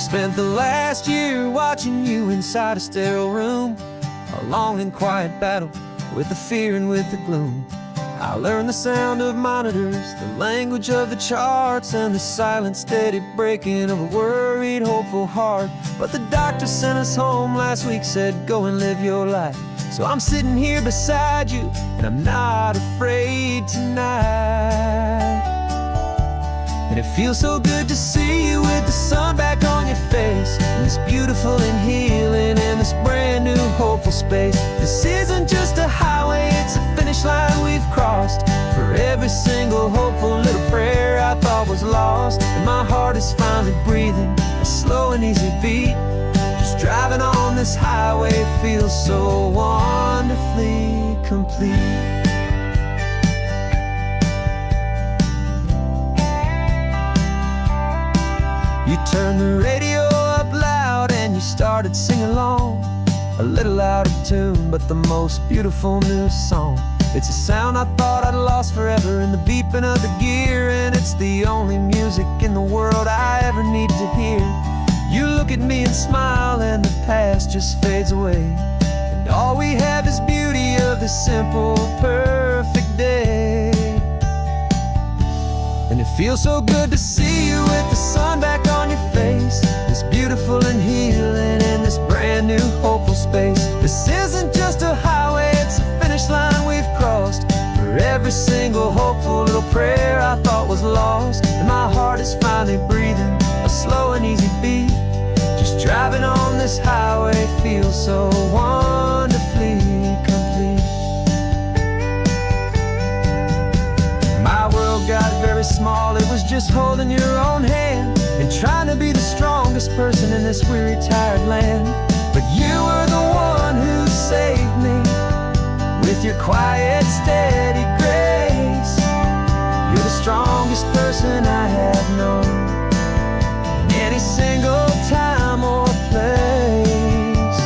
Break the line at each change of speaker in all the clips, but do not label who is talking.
I've spent the last year watching you inside a sterile room, a long and quiet battle with the fear and with the gloom. I learned the sound of monitors, the language of the charts, and the silent, steady breaking of a worried, hopeful heart. But the doctor sent us home last week, said, go and live your life. So I'm sitting here beside you, and I'm not afraid tonight. And it feels so good to see you with the sun back on your face, and this beautiful and healing in this brand new hopeful space. This isn't just a highway, it's a finish line we've crossed. For every single hopeful little prayer I thought was lost, and my heart is finally breathing a slow and easy beat. Just driving on this highway feels so wonderfully complete. You turned the radio up loud and you started singing along, a little out of tune, but the most beautiful new song. It's a sound I thought I'd lost forever in the beeping of the gear, and it's the only music in the world I ever need to hear. You look at me and smile, and the past just fades away, and all we have is beauty of this simple, perfect day. And it feels so good to see you with the sun back on your face, this beautiful and healing in this brand new hopeful space. This isn't just a highway, it's a finish line we've crossed. For every single hopeful little prayer I thought was lost, and my heart is finally breathing a slow and easy beat. Just driving on this highway feels so wonderfully complete. My world got very small, it was just holding your own hand and trying to be the strongest person in this weary, tired land. But you were the one who saved me with your quiet, steady grace. You're the strongest person I have known in any single time or place.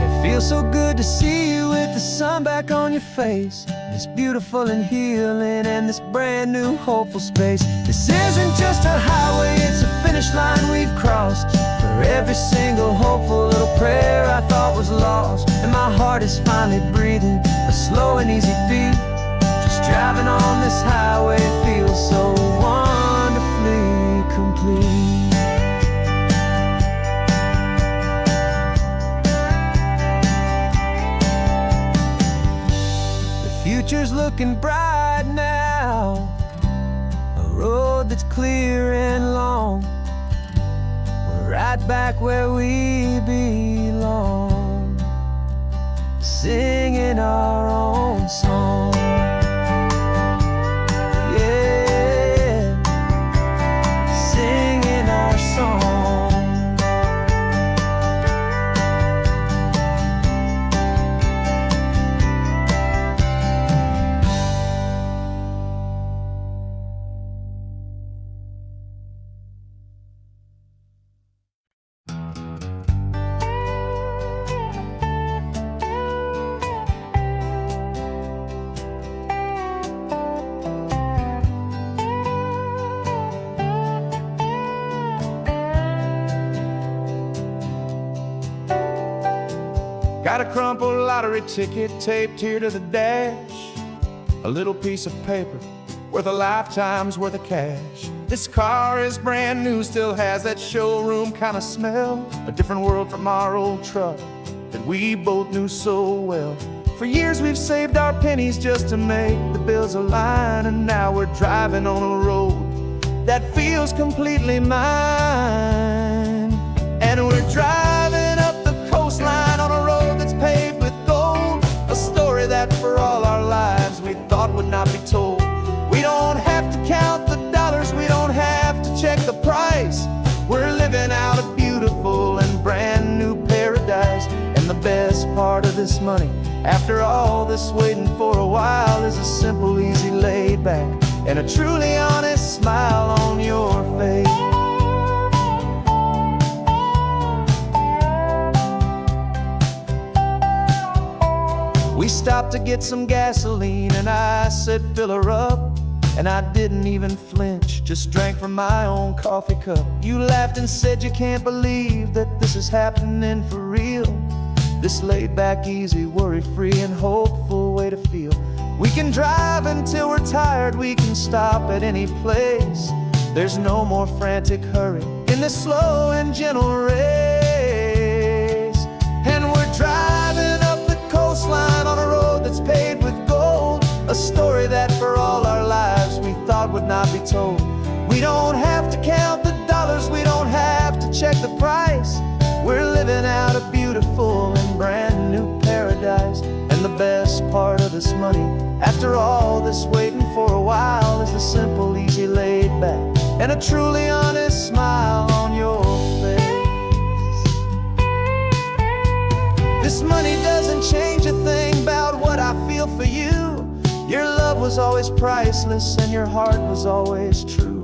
It feels so good to see you with the sun back on your face, this beautiful and healing and this brand new hopeful space. This isn't just a highway, it's a finish line we've crossed. For every single hopeful little prayer I thought was lost, and my heart is finally breathing a slow and easy beat. Just driving on this highway feels so wonderfully complete. Future's looking bright now, a road that's clear and long. We're right back where we belong, singing our own song. Yeah, singing our song.
Got a crumpled lottery ticket taped here to the dash, a little piece of paper worth a lifetime's worth of cash. This car is brand new, still has that showroom kind of smell, a different world from our old truck that we both knew so well. For years we've saved our pennies just to make the bills align, and now we're driving on a road that feels completely mine. And we're driving up the coastline on a road that's paved with gold, a story that for all our lives we thought would not be told. We don't have to count the dollars, we don't have to check the price. We're living out a beautiful and brand new paradise. And the best part of this money, after all this waiting for a while, is a simple, easy, laid back and a truly honest smile on your face. We stopped to get some gasoline and I said fill her up. and I didn't even flinch, just drank from my own coffee cup. You laughed and said you can't believe that this is happening for real. This laid back, easy, worry-free and hopeful way to feel. We can drive until we're tired, we can stop at any place. There's no more frantic hurry in this slow and gentle race. And we're driving up the coastline on a road that's paved with gold, a story that for all our lives we thought would not be told. We don't have to count the dollars, we don't have to check the price. We're living out a beautiful and brand new paradise. And the best part of this money, after all this waiting for a while, is the simple, easy, laid back, and a truly honest smile on your face. This money doesn't change a thing about what I feel for you. Your love was always priceless and your heart was always true.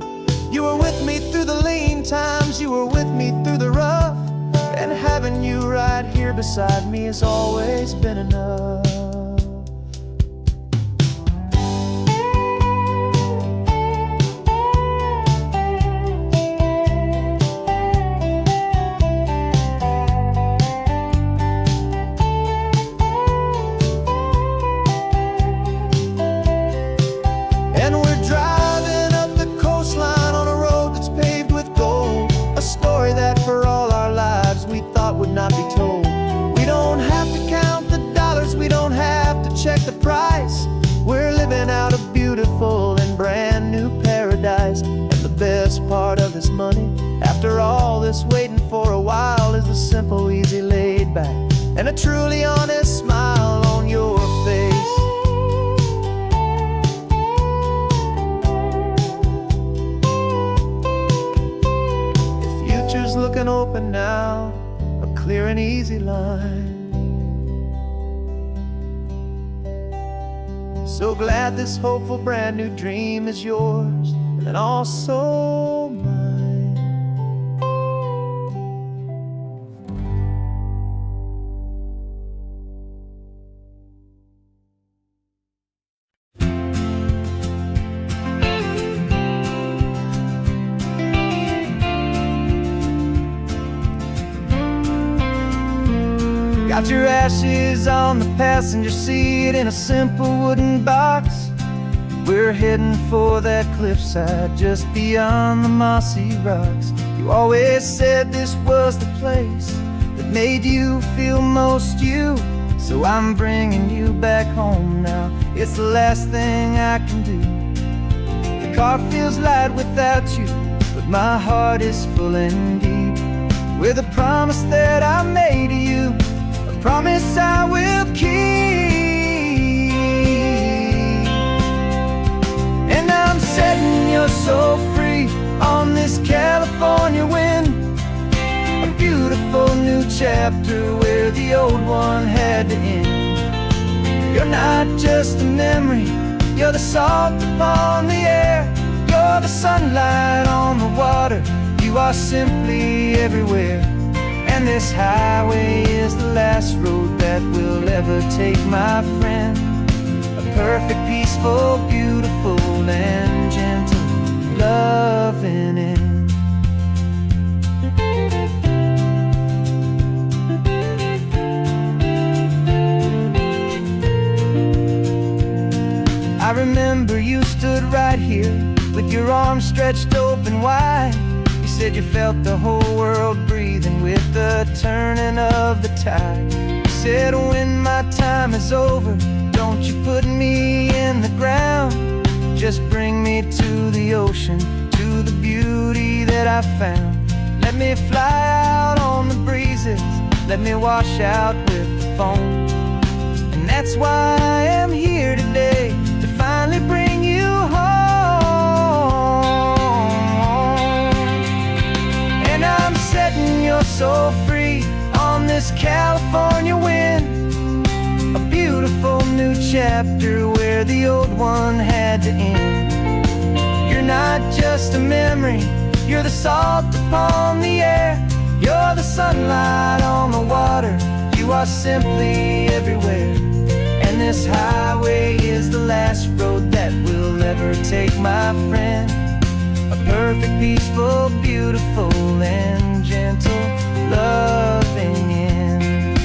You were with me through the lean times, you were with me through the rough, and having you right here beside me has always been enough. And we're driving up the coastline on a road that's paved with gold, a story that for all our lives we thought would not be told. We don't have to count the dollars, we don't have to check the price. We're living out a beautiful and brand new paradise. And the best part of this money, after all this waiting for a while, is the simple, easy, laid back, and a truly honest smile on your face. Looking open now, a clear and easy line. So glad this hopeful brand new dream is yours and also mine.
Got your ashes on the passenger seat in a simple wooden box. We're heading for that cliffside just beyond the mossy rocks. You always said this was the place that made you feel most you. So I'm bringing you back home now, it's the last thing I can do. The car feels light without you, but my heart is full and deep with a promise that I made to you, a promise I will keep. And I'm setting your soul free on this California wind, a beautiful new chapter where the old one had to end. You're not just a memory, you're the salt upon the air, you're the sunlight on the water, you are simply everywhere. And this highway is the last road that we'll ever take, my friend. A perfect, peaceful, beautiful, and gentle, loving end. I remember you stood right here with your arms stretched open wide. You said you felt the whole world breathing with the turning of the tide. You said when my time is over, don't you put me in the ground, just bring me to the ocean, to the beauty that I found. Let me fly out on the breezes, let me wash out with the foam. And that's why I am here today, to finally bring you home. And I'm setting your soul free on this California wind, a beautiful new chapter where the old one had to end. You're not just a memory, you're the salt upon the air, you're the sunlight on the water, you are simply everywhere. And And this highway is the last road that we'll ever take, my friend. A perfect, peaceful, beautiful, and gentle, loving end.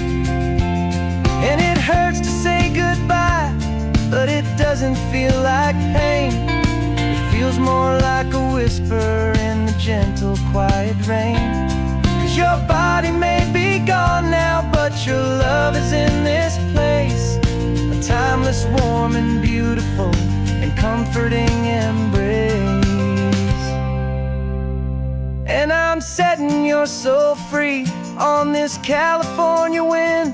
And it hurts to say goodbye, but it doesn't feel like pain. It feels more like a whisper in the gentle, quiet rain. 'Cause your body may be gone now, but your love is in this place. A timeless, warm, and beautiful, and comforting embrace. And I'm setting your soul free on this California wind.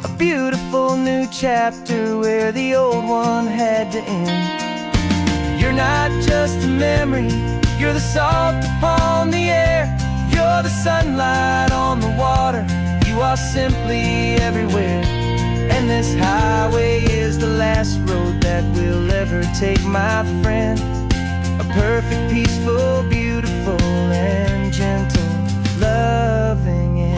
A beautiful new chapter where the old one had to end. You're not just a memory, you're the salt upon the air. You're the sunlight on the water, you are simply everywhere. And this highway is the last road that we'll ever take, my friend. A perfect, peaceful, beautiful, and gentle, loving end.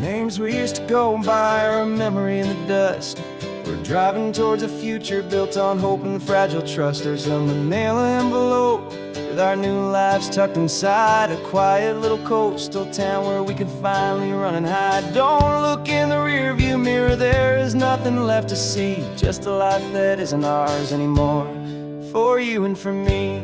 Names we used to go by are a memory in the dust. We're driving towards a future built on hope and fragile trust. There's a manila envelope with our new lives tucked inside. A quiet little coastal town where we could finally run and hide. Don't look in the rearview mirror, there is nothing left to see. Just a life that isn't ours anymore, for you and for me.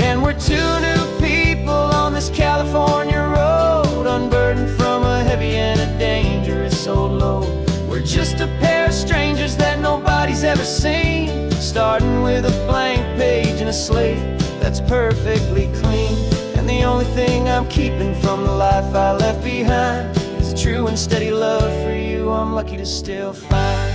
And we're two new people on this California road, unburdened from a heavy and a dangerous old load. We're just a pair of strangers that nobody's ever seen, starting with a blank page and a slate that's perfectly clean. And the only thing I'm keeping from the life I left behind is a true and steady love for you I'm lucky to still find.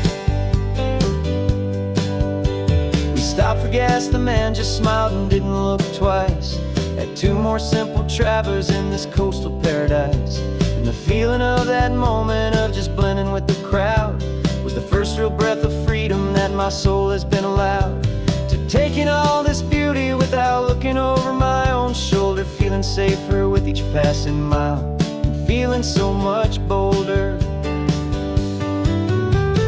Stopped for gas, the man just smiled and didn't look twice. Had two more simple travelers in this coastal paradise. And the feeling of that moment of just blending with the crowd was the first real breath of freedom that my soul has been allowed to take in all this beauty without looking over my own shoulder. Feeling safer with each passing mile, and feeling so much bolder.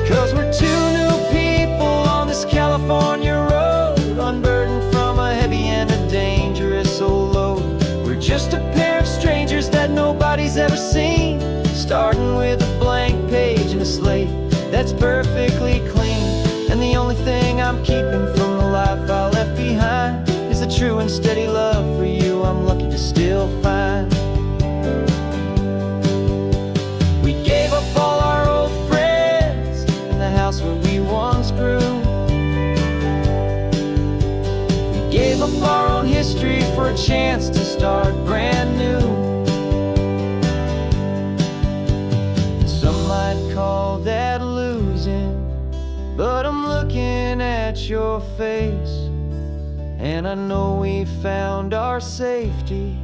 'Cause we're two new people on this California road, unburdened from a heavy and a dangerous old load. We're just a pair of strangers that nobody's ever seen, starting with a blank page and a slate that's perfectly clean. And the only thing I'm keeping from the life I left behind is the true and steady love for you I'm lucky to still find. We gave up all our old friends in the house where we once grew. Gave up our own history for a chance to start brand new. Some might call that losing, but I'm looking at your face, and I know we found our safety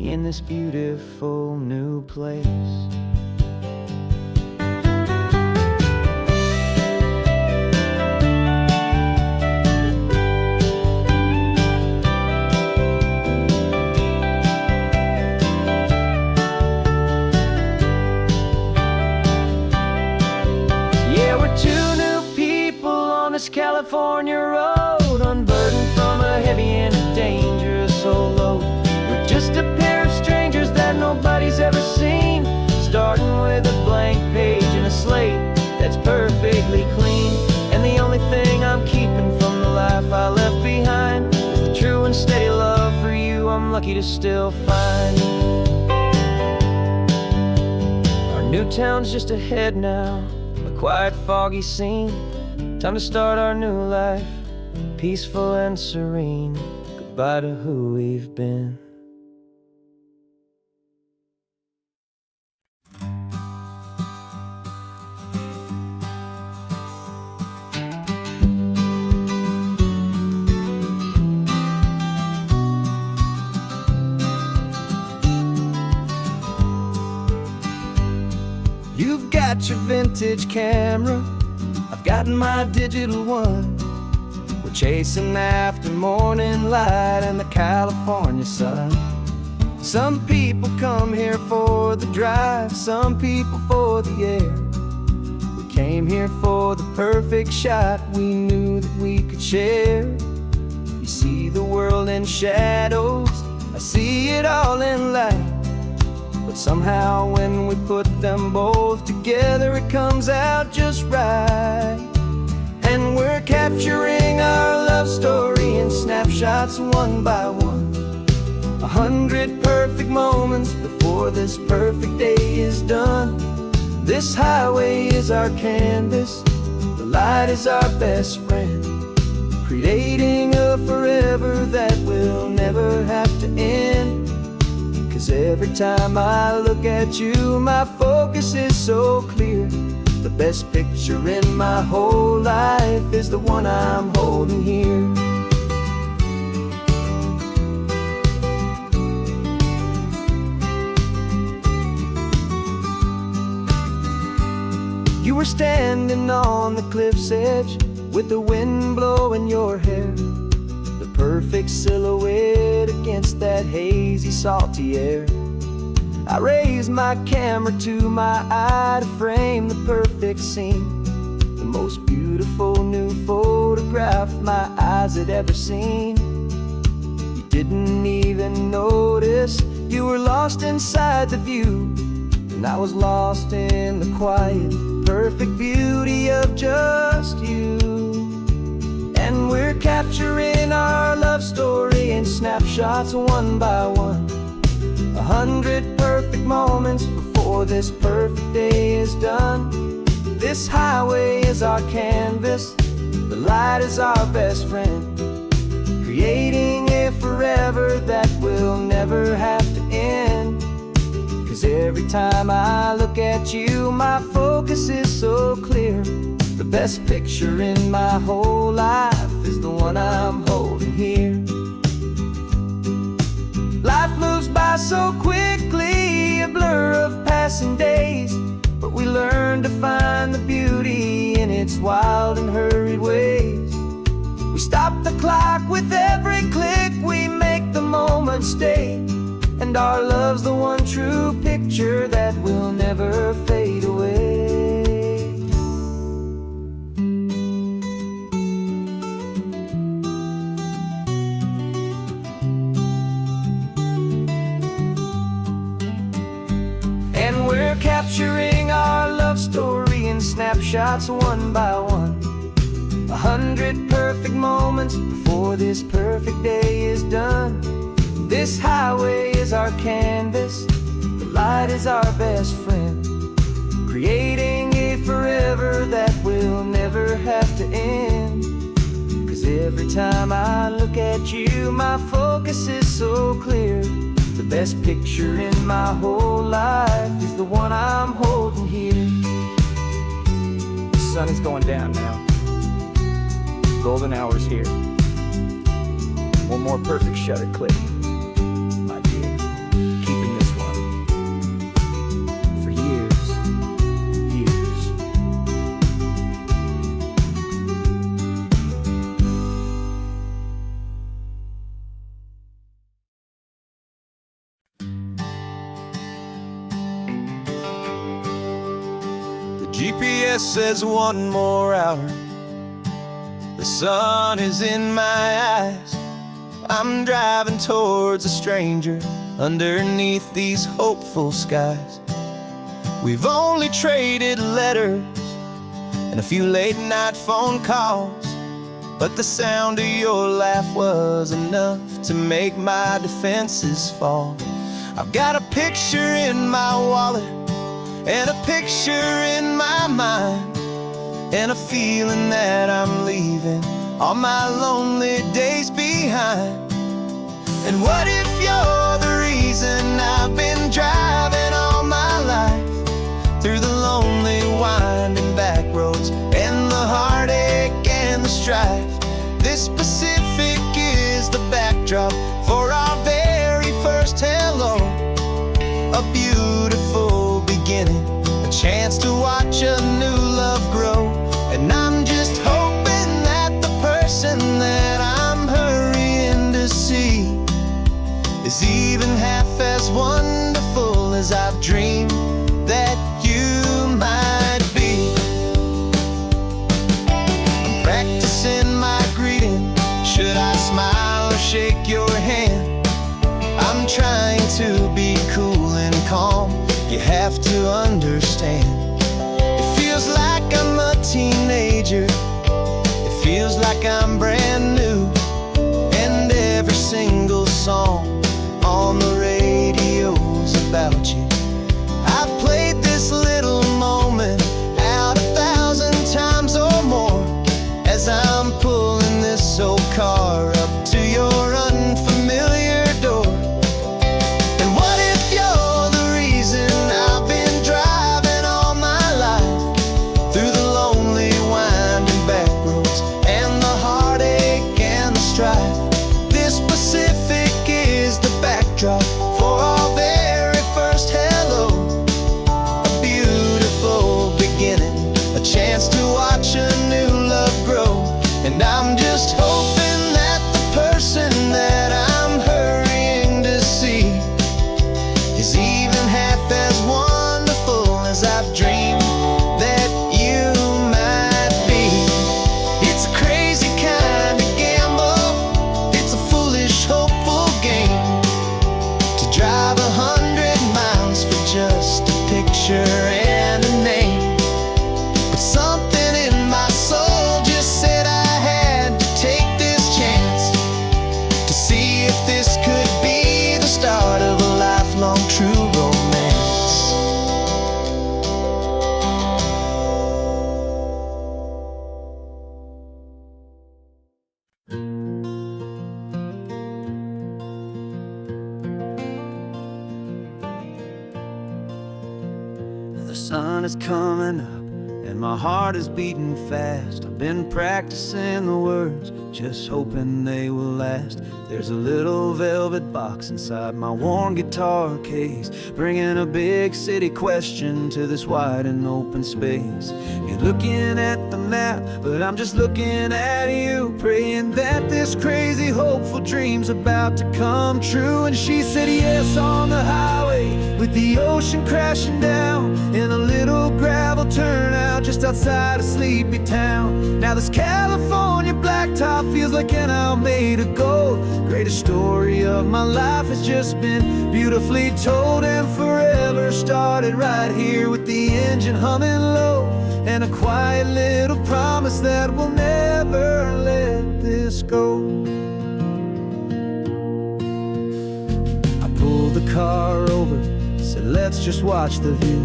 in this beautiful new place. California road, unburdened from a heavy and a dangerous old load. We're just a pair of strangers that nobody's ever seen, starting with a blank page and a slate that's perfectly clean. And the only thing I'm keeping from the life I left behind is the true and steady love for you I'm lucky to still find. Our new town's just ahead now, a quiet, foggy scene. Time to start our new life, peaceful and serene. Goodbye to who we've been. You've got your vintage camera, I've got my digital one. We're chasing after morning light and the California sun. Some people come here for the drive, some people for the air. We came here for the perfect shot we knew that we could share. You see the world in shadows, I see it all in light. But somehow when we put them both together, it comes out just right. And we're capturing our love story in snapshots one by one. 100 perfect moments before this perfect day is done. This highway is our canvas, the light is our best friend, creating a forever that will never have to end. 'Cause every time I look at you, my focus is so clear. The best picture in my whole life is the one I'm holding here. You were standing on the cliff's edge with the wind blowing your hair, the perfect silhouette against that hazy, salty air. I raised my camera to my eye to frame the perfect scene, the most beautiful new photograph my eyes had ever seen. You didn't even notice you were lost inside the view, and I was lost in the quiet, perfect beauty of just you. And we're capturing our love story in snapshots one by one. 100 perfect moments before this perfect day is done. This highway is our canvas, the light is our best friend, creating a forever that will never have to end. 'Cause every time I look at you, my focus is so clear. The best picture in my whole life is the one I'm holding here. Life moves by so quickly, a blur of passing days, but we learn to find the beauty in its wild and hurried ways. We stop the clock with every click, we make the moment stay, and our love's the one true picture that will never fade away. And we're capturing our love story in snapshots one by one. 100 perfect moments before this perfect day is done. This highway is our canvas, the light is our best friend, creating a forever that will never have to end. 'Cause every time I look at you, my focus is so clear. The best picture in my whole life is the one I'm holding here. The sun is going down now. Golden hour's here. One more perfect shutter click, my dear. Keeping this one for years, years.
The GPS says one more hour. The sun is in my eyes. I'm driving towards a stranger underneath these hopeful skies. We've only traded letters and a few late night phone calls, but the sound of your laugh was enough to make my defenses fall. I've got a picture in my wallet and a picture in my mind, and a feeling that I'm leaving all my lonely days behind. And what if you're the reason I've been driving all my life, through the lonely winding back roads and the heartache and the strife? This Pacific is the backdrop for our very first hello, a beautiful beginning, a
chance to watch a new love grow. And I'm just hoping that the person that I'm hurrying to see is even half as wonderful as I've dreamed that you might be. I'm practicing my greeting. Should I smile or shake your hand? I'm trying to be cool and calm. You have to understand, it feels like I'm a teenager. It feels like I'm brand new. And every single song on the radio's about you. I've played this little moment out 1,000 times or more as I'm pulling this old car up to your unfamiliar door. And what if you're the reason I've been driving all my life through the lonely winding back roads and the heartache and the strife? This Pacific is the backdrop for our very first hello. A beautiful beginning, a chance to watch a new love grow. And I'm just hoping that the person that I'm hurrying to see is even half as wonderful as I've dreamed that you might be. It's a crazy kind of gamble. It's a foolish, hopeful game to drive 100 miles for just a picture and a name. But something in my soul just said I had to take this chance to see if this could be the start of a lifelong true romance.
The sun is coming up and my heart is beating fast. I've been practicing the words, just hoping they will last. There's a little velvet box inside my worn guitar case, bringing a big city question to this wide and open space. You're looking at the map, but I'm just looking at you, praying that this crazy hopeful dream's about to come true. And she said yes on the highway with the ocean crashing down in a little gravel turnout just outside a sleepy town. Now this California blacktop feels like an owl made of gold. Greatest story of my life has just been beautifully told, and forever started right here with the engine humming low, and a quiet little promise that we'll never let this go. I pulled the car over, said let's just watch the view.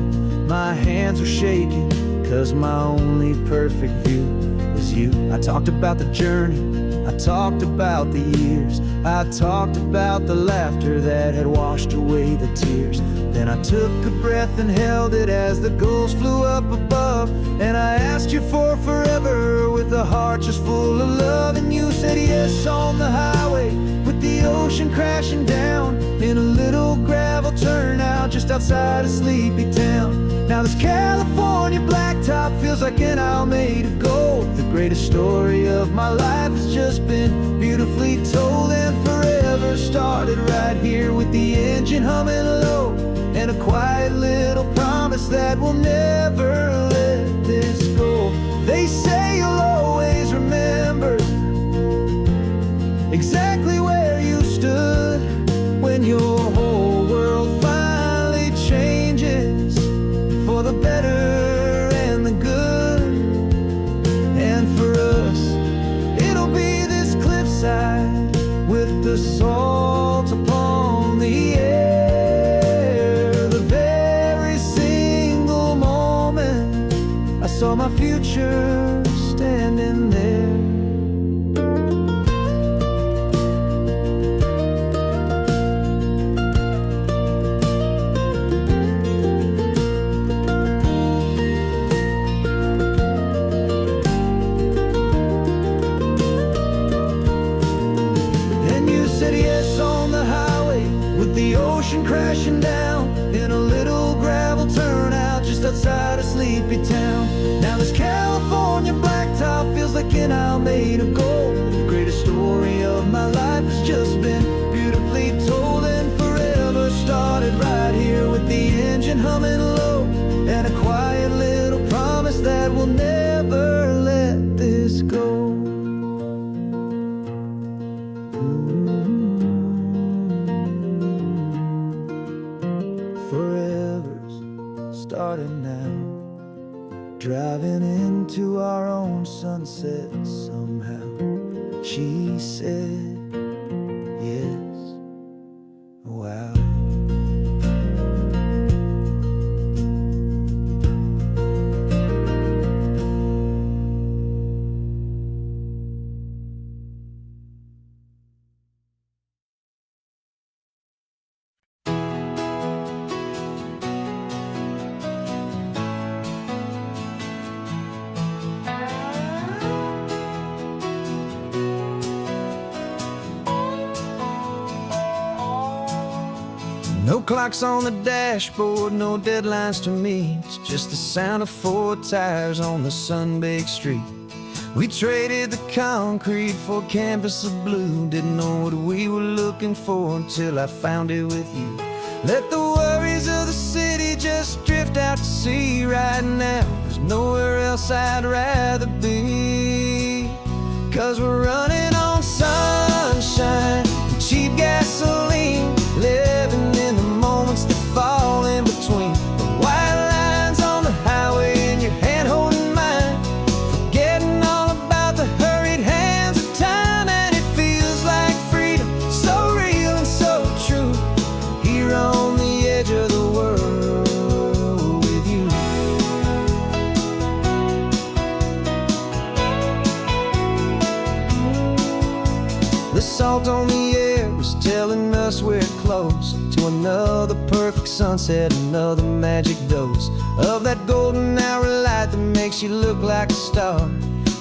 My hands were shaking, cause my only perfect view was you. I talked about the journey, I talked about the years, I talked about the laughter that had washed away the tears. Then I took a breath and held it as the gulls flew up above, and I asked you for forever with a heart just full of love. And you said yes on the highway with the ocean crashing down in a little gravel turnout just outside a sleepy town. Now this California blacktop feels like an owl made of gold. The greatest story of my life has just been beautifully told, and forever started right here with the engine humming low, and a quiet little promise that we'll never let this go. They say you'll always remember exactly where you stood when your whole world finally changes for the better and the good. And for us, it'll be this cliffside with the salt upon the air. The very single moment I saw my future standing there. outside a sleepy town. Now this California blacktop feels like an aisle made of gold. The greatest story of my life has just been beautifully told, and forever started right here with the engine humming low, and a quiet little promise that we'll never let this go. Forever's started now, driving into our own sunset somehow. She said, yes, wow. No clocks on the dashboard, no deadlines to meet. It's just the sound of 4 tires on the sun-baked street. We traded the concrete for a canvas of blue. Didn't know what we were looking for until I found it with you. Let the worries of the city just drift out to sea right now. There's nowhere else I'd rather be, 'cause we're running on sunshine and cheap gasoline, living in the moments that fall in between the white lines on the highway and your hand holding mine, forgetting all about the hurried hands of time. And it feels like freedom, so real and so true, here on the edge of the world with you. The salt on the air is telling us we're close to another perfect sunset, another magic dose of that golden hour light that makes you look like a star,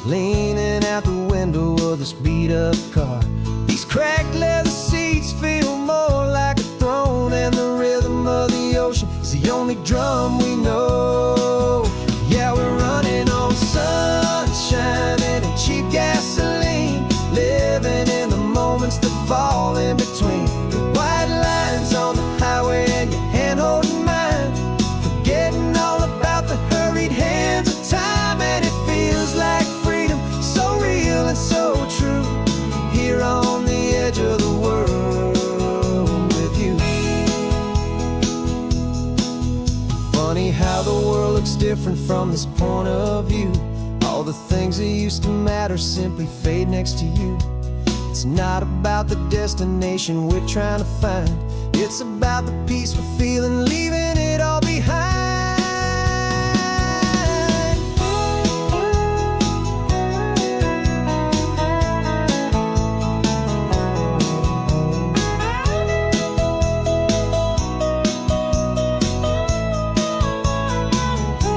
leaning out the window of this beat-up car. These cracked leather seats feel more like a throne, and the rhythm of the ocean is the only drum we know. Yeah, we're running on sunshine and a cheap gasoline, living in the moments that fall in between the white lines on the highway and your hand holding mine, forgetting all about the hurried hands of time. And it feels like freedom, so real and so true, here on the edge of the world with you. Funny how the world looks different from this point of view. All the things that used to matter simply fade next to you. It's not about the destination we're trying to find, it's about the peace we're feeling, leaving it all behind.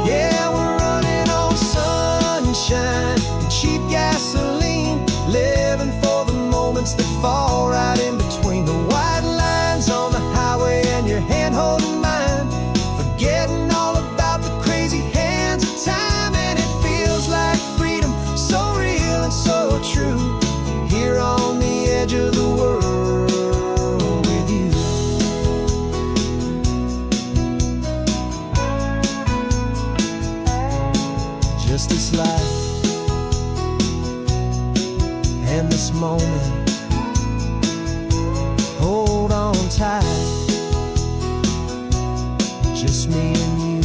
Yeah, we're running on sunshine and cheap gasoline, living for the moments that fall right in between the white lines on the highway and your hand holding mine, forgetting all about the crazy hands of time. And it feels like freedom, so real and so true, here on the edge of the world with you. Just this life and this moment, hold on tight, just me and you.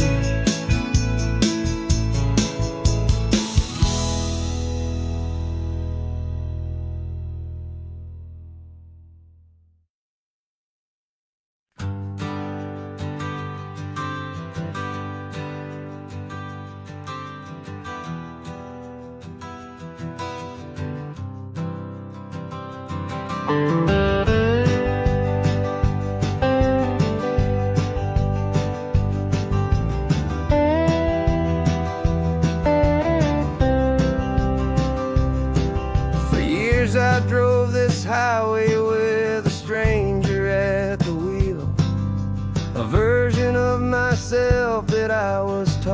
For years I drove this highway with a stranger at the wheel, a version of myself that I was taught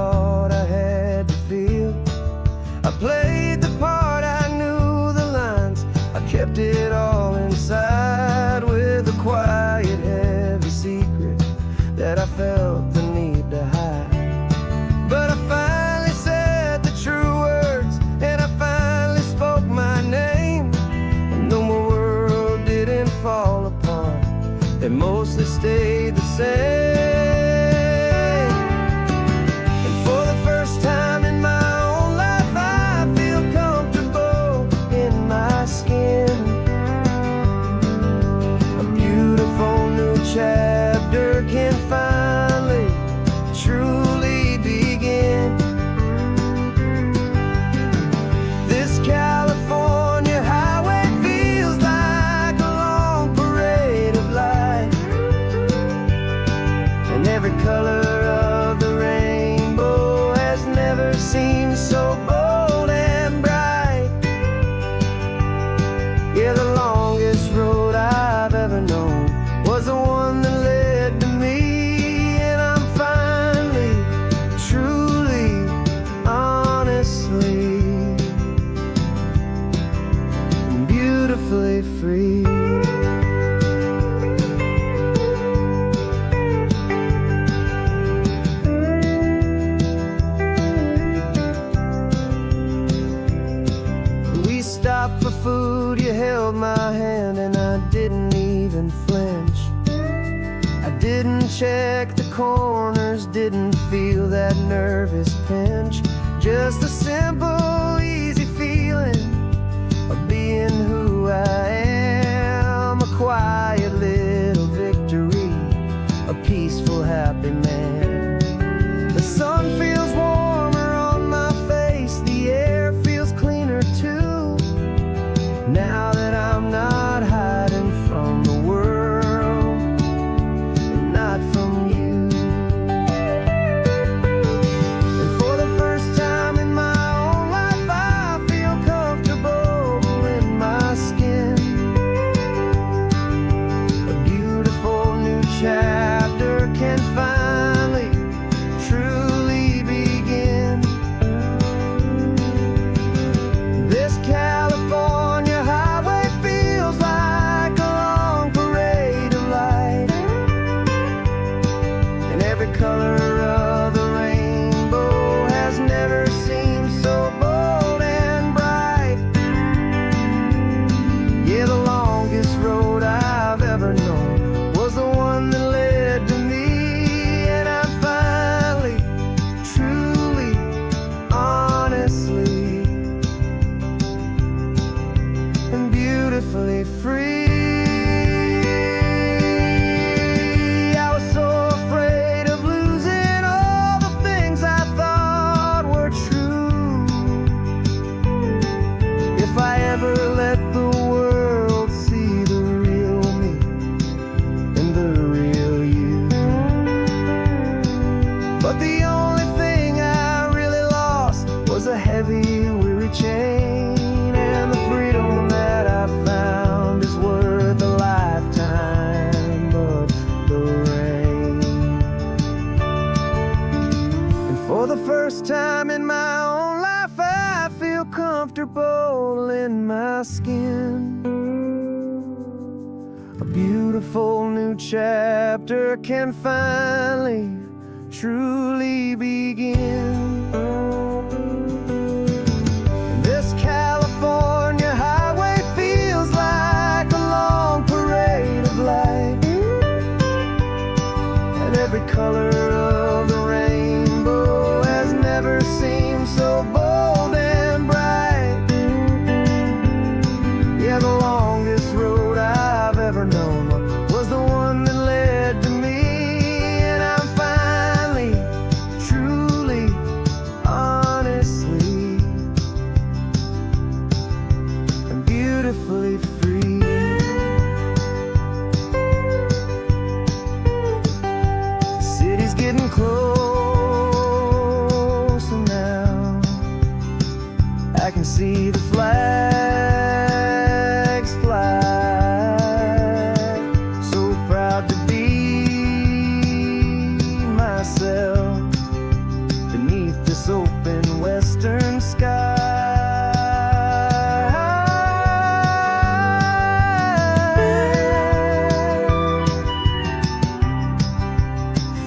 check the corners, didn't feel that nervous pinch. Just a simple, easy feeling of being who I am. A quiet little victory, a peaceful, happy man. The sun feels warmer on my face, the air feels cleaner too. Now that I'm not hiding from the world, and not from you. And for the first time in my own life, I feel comfortable in my skin. A beautiful new chapter can finally, truly begin. This California highway feels like a long parade of light, and every color of the rainbow has never seemed so bold and bright. Yeah, the longest road I've ever known was the one that led to me, and I'm finally, truly, honestly, and beautifully free. I was so afraid of losing all the things I thought were true. If I ever let the world see the real me and the real you. But the only thing I really lost was a heavy, weary chain, and the freedom that I found is worth a lifetime of the rain. And for the first time in my own life, I feel comfortable in my skin. A beautiful new chapter can finally, truly begin. This California highway feels like a long parade of light, and every color of the rainbow has never seemed so bold and bright. Yeah, the longest road I've ever known was the one that led to me, and I'm finally, truly, honestly, and beautifully free. The city's getting closer now. I can see the flags fly. So proud to be myself beneath this open western sky.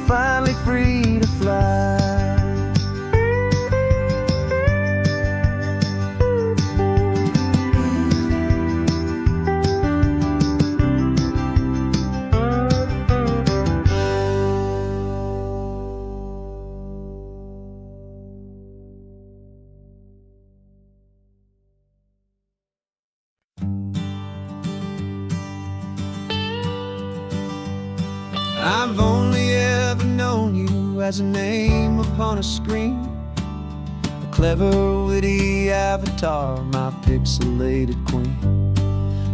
Finally free to fly. I've only ever known you as a name upon a screen, a clever, witty avatar, my pixelated queen.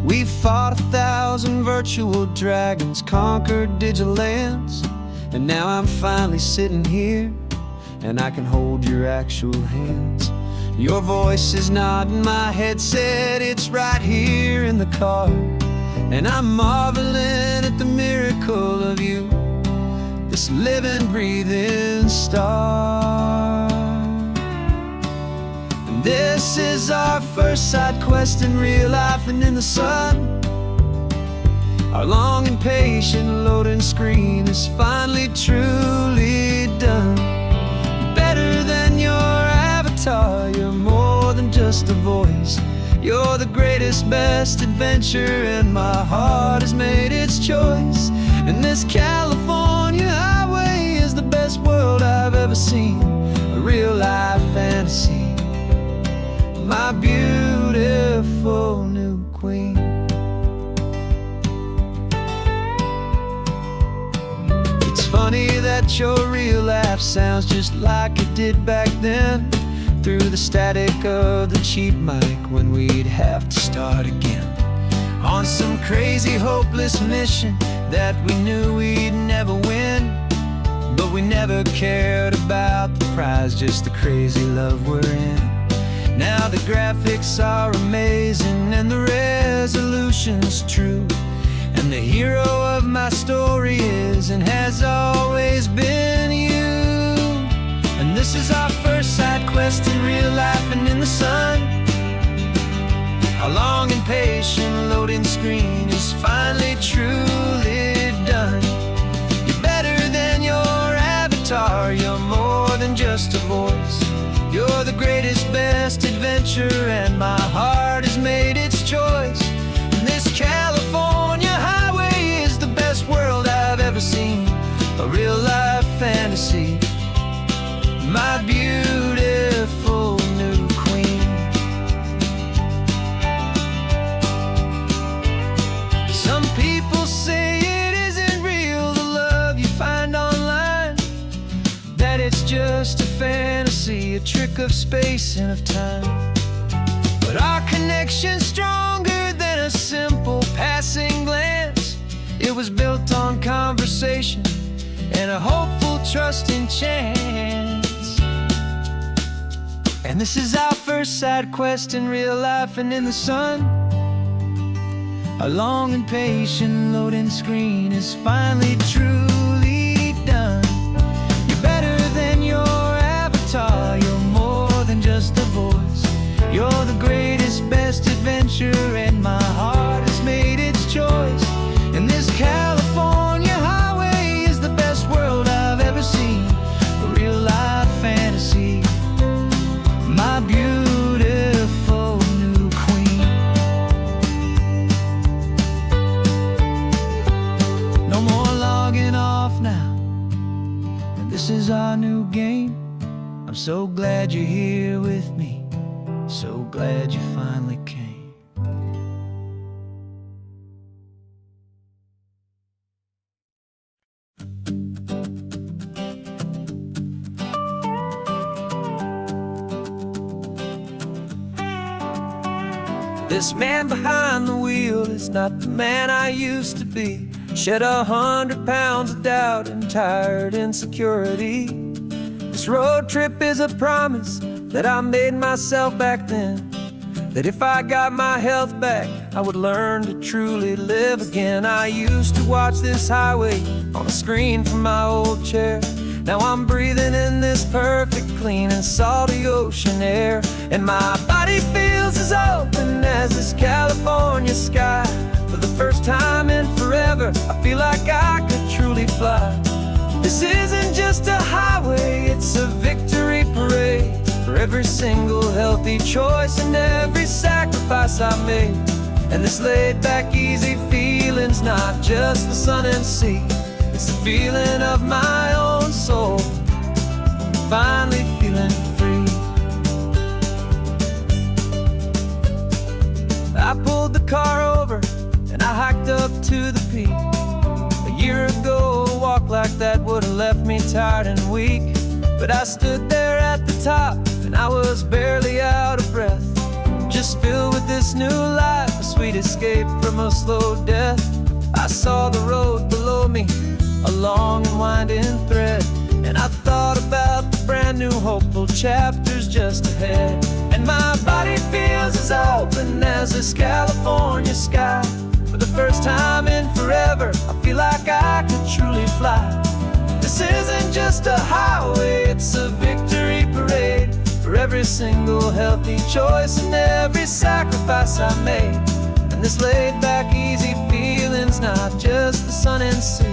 We fought 1,000 virtual dragons, conquered digital lands, and now I'm finally sitting here, and I can hold your actual hands. Your voice is not in my headset, it's right here in the car, and I'm marveling at the miracle of you, this living, breathing star. And this is our first side quest in real life and in the sun. Our long and patient loading screen is finally truly done. Better than your avatar, you're more than just a voice. You're the greatest, best adventure, and my heart has made its choice. And this California world I've ever seen, a real life fantasy. My beautiful new queen. It's funny that your real life sounds just like it did back then, through the static of the cheap mic when we'd have to start again, on some crazy hopeless mission that we knew we'd never win. But we never cared about the prize, just the crazy love we're in. Now the graphics are amazing and the resolution's true, and the hero of my story is and has always been you. And this is our first side quest in real life and in the sun. Our long and patient loading screen is finally truly done. You're better than your avatar, you're more than just a voice. You're the greatest, best adventure, and my heart has made its choice. And this California highway is the best world I've ever seen, a real life fantasy. My beautiful new queen. Some people say it isn't real, the love you find online, that it's just a fantasy, a trick of space and of time. But our connection's stronger than a simple passing glance. It was built on conversation and a hopeful, trusting chance. And this is our first side quest in real life and in the sun. Our long and patient loading screen is finally truly done. You're better than your avatar, you're more than just a voice. You're the greatest, best adventure, and my heart has made its choice. And this California highway is the best world I've ever seen, a real life fantasy. My beautiful new queen. No more logging off now, and this is our new game. I'm so glad you're here with me, so glad you finally came. This man behind the wheel is not the man I used to be. Shed 100 pounds of doubt and tired insecurity. This road trip is a promise that I made myself back then, that if I got my health back, I would learn to truly live again. I used to watch this highway on a screen from my old chair. Now I'm breathing in this perfect, clean and salty ocean air, and my body feels as open as this California sky. For the first time in forever, I feel like I could truly fly. This isn't just a highway, it's a victory parade for every single healthy choice and every sacrifice I made. And this laid-back, easy feeling's not just the sun and sea, it's the feeling of my own soul, finally feeling free. I pulled the car over and I hiked up to the peak. A year ago, a walk like that would have left me tired and weak. But I stood there at the top and I was barely out of breath, just filled with this new life, a sweet escape from a slow death. I saw the road below me, a long and winding thread, and I thought about the brand new hopeful chapters just ahead. And my body feels as open as this California sky. For the first time in forever, I feel like I could truly fly. This isn't just a highway, it's a victory parade for every single healthy choice and every sacrifice I made. And this laid-back, easy feeling's not just the sun and sea,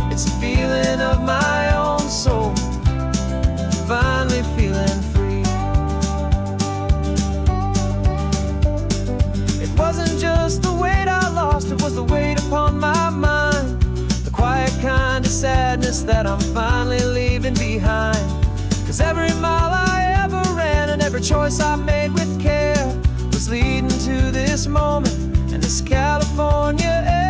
it's a feeling of my own soul, finally feeling free. It wasn't just the weight I lost, it was the weight upon my mind, the quiet kind of sadness that I'm finally leaving behind. Every choice I made with care was leading to this moment and this California air.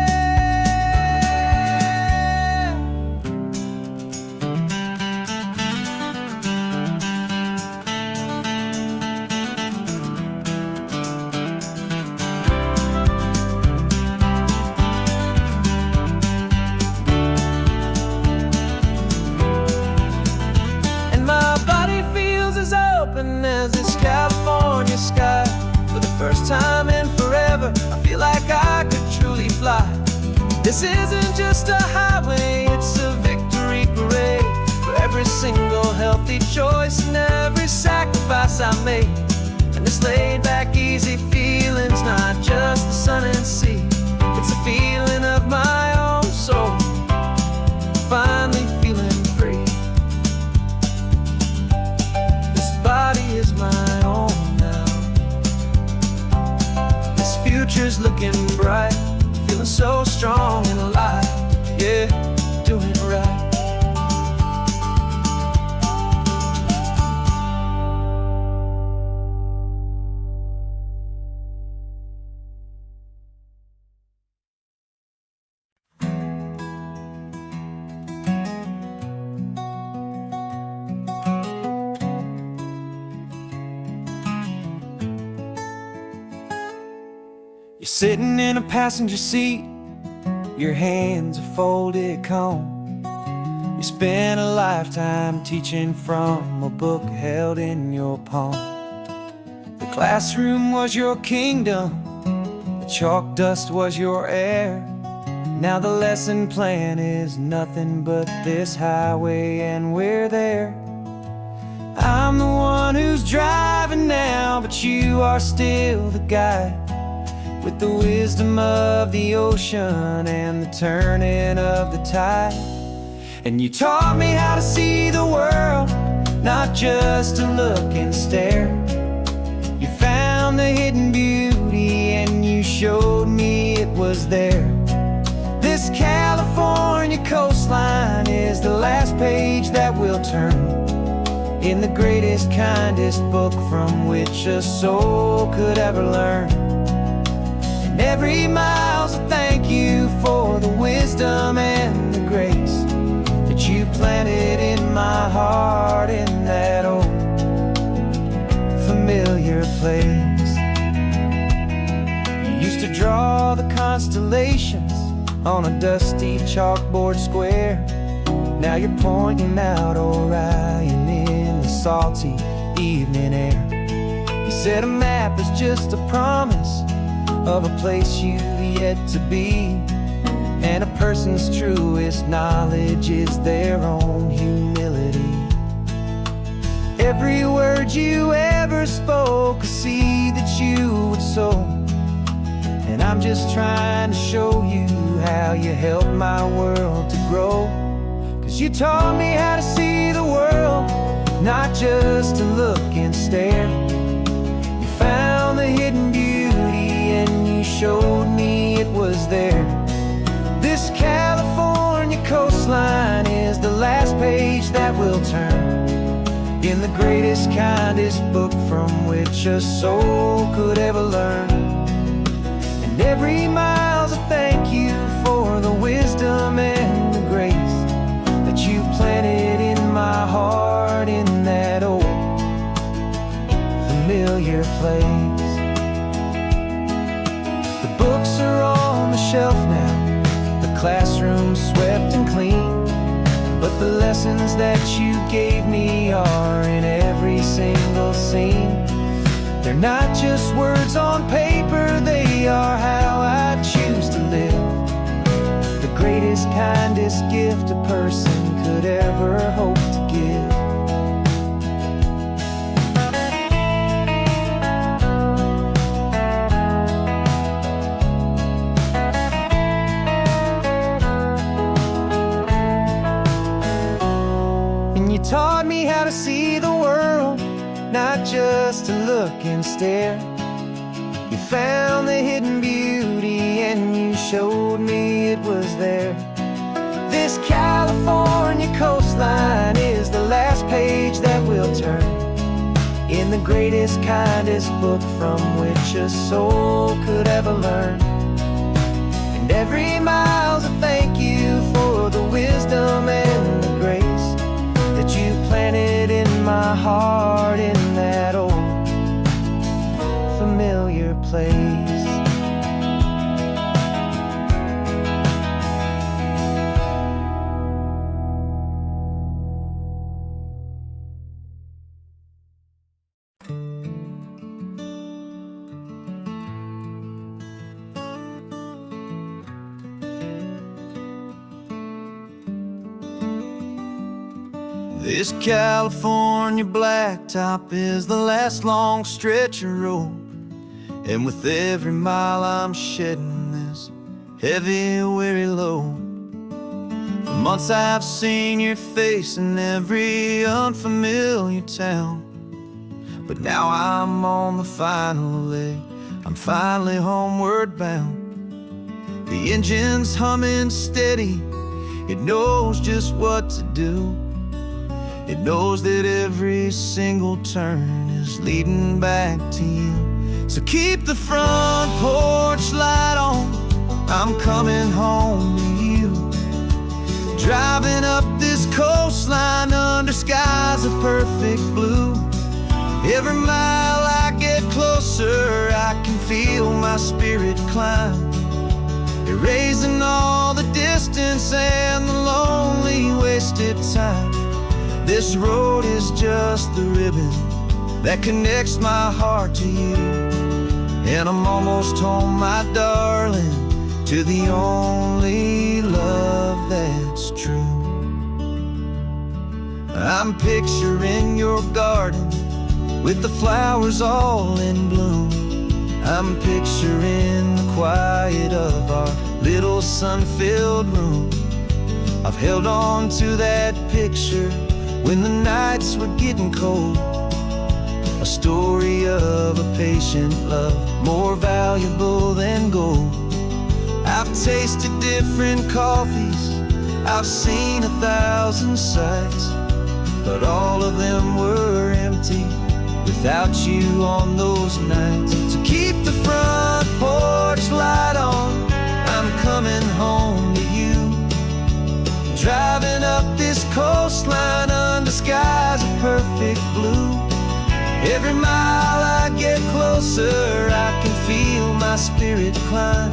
And my body feels as open as this California sky. For the first time in forever, I feel like I could truly fly. This isn't just a highway, it's a victory parade. For every single healthy choice and every sacrifice I made. And this laid back, easy feeling's not just the sun and sea. It's a feeling of my own soul, finally feeling free. This body is my own now. This future's looking bright, feeling so strong and alive. Yeah, doing it right. You're sitting in a passenger seat, your hands are folded calm. You spent a lifetime teaching from a book held in your palm. The classroom was your kingdom, the chalk dust was your air. Now the lesson plan is nothing but this highway and we're there. I'm the one who's driving now, but you are still the guide. With the wisdom of the ocean and the turning of the tide. And you taught me how to see the world, not just to look and stare. You found the hidden beauty and you showed me it was there. This California coastline is the last page that we'll turn in the greatest, kindest book from which a soul could ever learn. Every mile's a thank you for the wisdom and the grace that you planted in my heart in that old familiar place. You used to draw the constellations on a dusty chalkboard square. Now you're pointing out Orion in the salty evening air. You said a map is just a promise of a place you've yet to be, and a person's truest knowledge is their own humility. Every word you ever spoke, a seed that you would sow, and I'm just trying to show you how you helped my world to grow. 'Cause you taught me how to see the world, not just to look and stare. You found the hidden beauty and you showed me it was there. This California coastline is the last page that we'll turn in the greatest, kindest book from which a soul could ever learn. And every mile's a thank you for the wisdom and the grace that you planted in my heart in that old familiar place. Books are on the shelf now, the classroom's swept and clean, but the lessons that you gave me are in every single scene. They're not just words on paper, they are how I choose to live. The greatest, kindest gift a person could ever hope to give. You taught me how to see the world, not just to look and stare. You found the hidden beauty and you showed me it was there. This California coastline is the last page that we'll turn in the greatest, kindest book from which a soul could ever learn. And every mile's a thank you for the wisdom and the grace that you planted in my heart in that old familiar place.
This California blacktop is the last long stretch of road, and with every mile I'm shedding this heavy, weary load. For months I've seen your face in every unfamiliar town, but now I'm on the final leg, I'm finally homeward bound. The engine's humming steady, it knows just what to do. It knows that every single turn is leading back to you. So keep the front porch light on, I'm coming home to you. Driving up this coastline under skies of perfect blue. Every mile I get closer, I can feel my spirit climb, erasing all the distance and the lonely wasted time. This road is just the ribbon that connects my heart to you. And I'm almost home, my darling, to the only love that's true. I'm picturing your garden with the flowers all in bloom. I'm picturing the quiet of our little sun-filled room. I've held on to that picture when the nights were getting cold, a story of a patient love more valuable than gold. I've tasted different coffees, I've seen 1,000 sights, but all of them were empty without you on those nights. So keep the front porch light on, I'm coming home to you. Driving up this coastline under skies of perfect blue. Every mile I get closer, I can feel my spirit climb,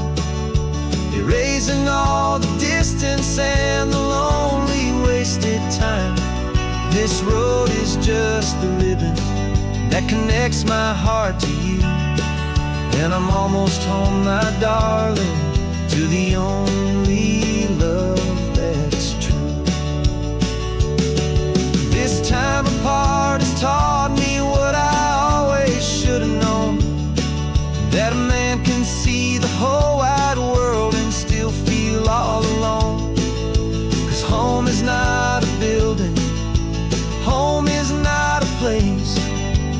erasing all the distance and the lonely wasted time. This road is just the ribbon that connects my heart to you. And I'm almost home, my darling, to the only love that's true. This time apart has taught me what I always should have known, that a man can see the whole wide world and still feel all alone. 'Cause home is not a building, home is not a place,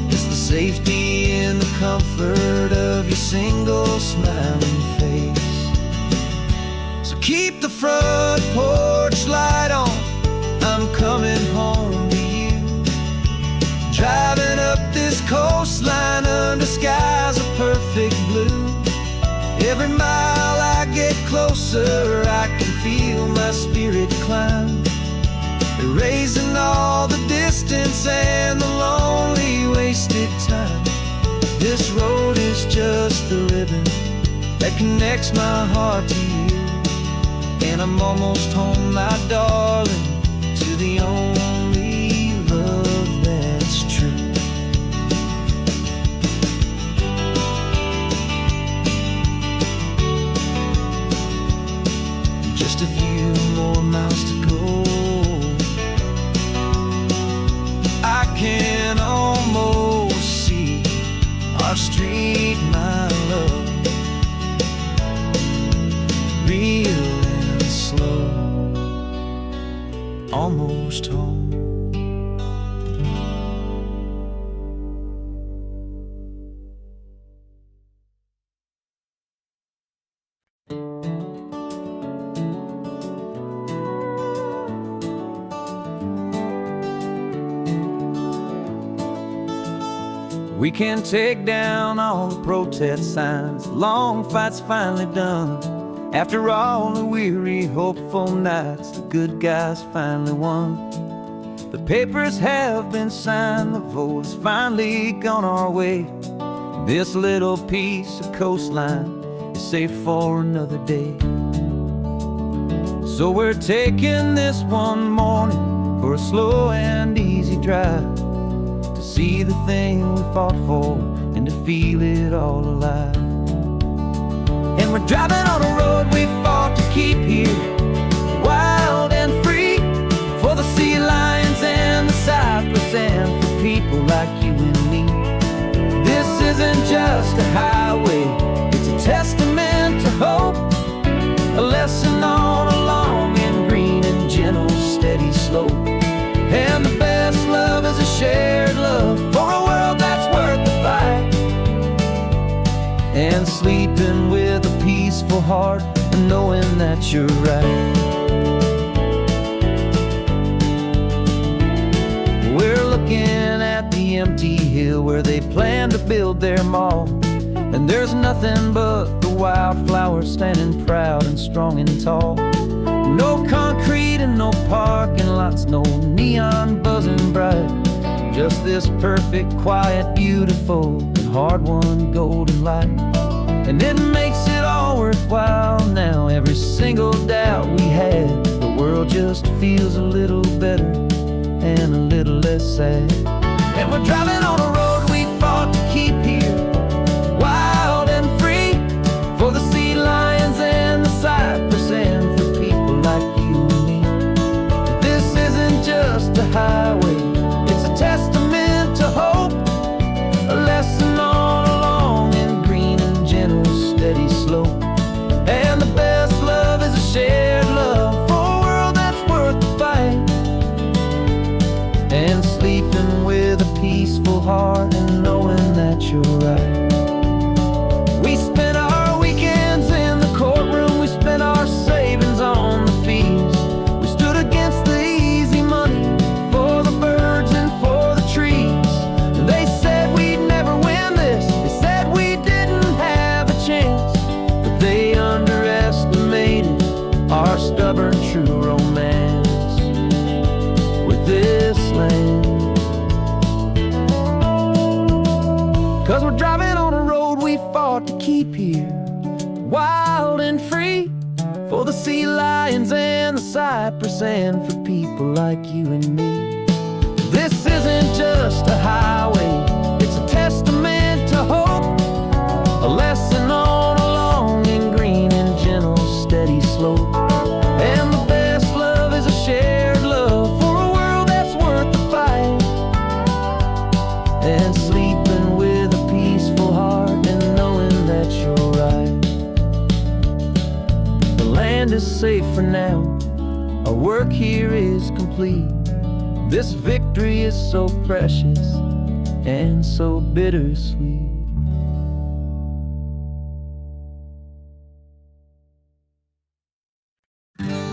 it's the safety and the comfort of your single smiling face. So keep the front porch light on, I'm coming home to you. Driving up this coastline under skies of perfect blue. Every mile I get closer, I can feel my spirit climb, erasing all the distance and the lonely wasted time. This road is just the ribbon that connects my heart to you. And I'm almost home, my darling, to the only love that's true. Just a few more miles to go, I can almost see our street, my love, real and slow, almost home.
We can take down all the protest signs. Long fight's finally done. After all the weary, hopeful nights, the good guys finally won. The papers have been signed, the vote has finally gone our way. This little piece of coastline is safe for another day. So we're taking this one morning for a slow and easy drive, to see the thing we fought for and to feel it all alive. And we're driving on a road we fought to keep here, wild and free, for the sea lions and the cypress and for people like you and me. This isn't just a highway, it's a testament to hope, a lesson on a long and green and gentle steady slope. And the best love is a shared love for a world that's worth the fight, and sleeping with a peaceful heart and knowing that you're right. We're looking at the empty hill where they plan to build their mall, and there's nothing but the wildflowers standing proud and strong and tall. No concrete and no parking lots, no neon buzzing bright, just this perfect, quiet, beautiful, and hard-won golden light. And it makes it all worthwhile now. Every single doubt we had, the world just feels a little better and a little less sad. And we're driving on a road we fought to keep here, wild and free, for the sea lions and the cypress and for people like you and me. This isn't just a highway, it's a testament to hope, a lesson on a long and green and gentle steady slope. And the best love is a shared love for a world that's worth the fight, and sleeping with a peaceful heart and knowing that you're right. We spent our weekends in the courtroom, we spent our savings on the fees. We stood against the easy money for the birds and for the trees. And they said we'd never win this, they said we didn't have a chance, but they underestimated our stubborn true romance with this land. 'Cause we're driving on a road we fought to keep here, wild and free, for the sea lions and the cypress and for people like you and me. This isn't just a highway, it's a testament to hope, a lesson on a long and green and gentle steady slope. And the best love is a shared love for a world that's worth the fight, and sleeping with a peaceful heart and knowing that you're right. The land is safe for now, our work here is complete. This victory is so precious and so bittersweet.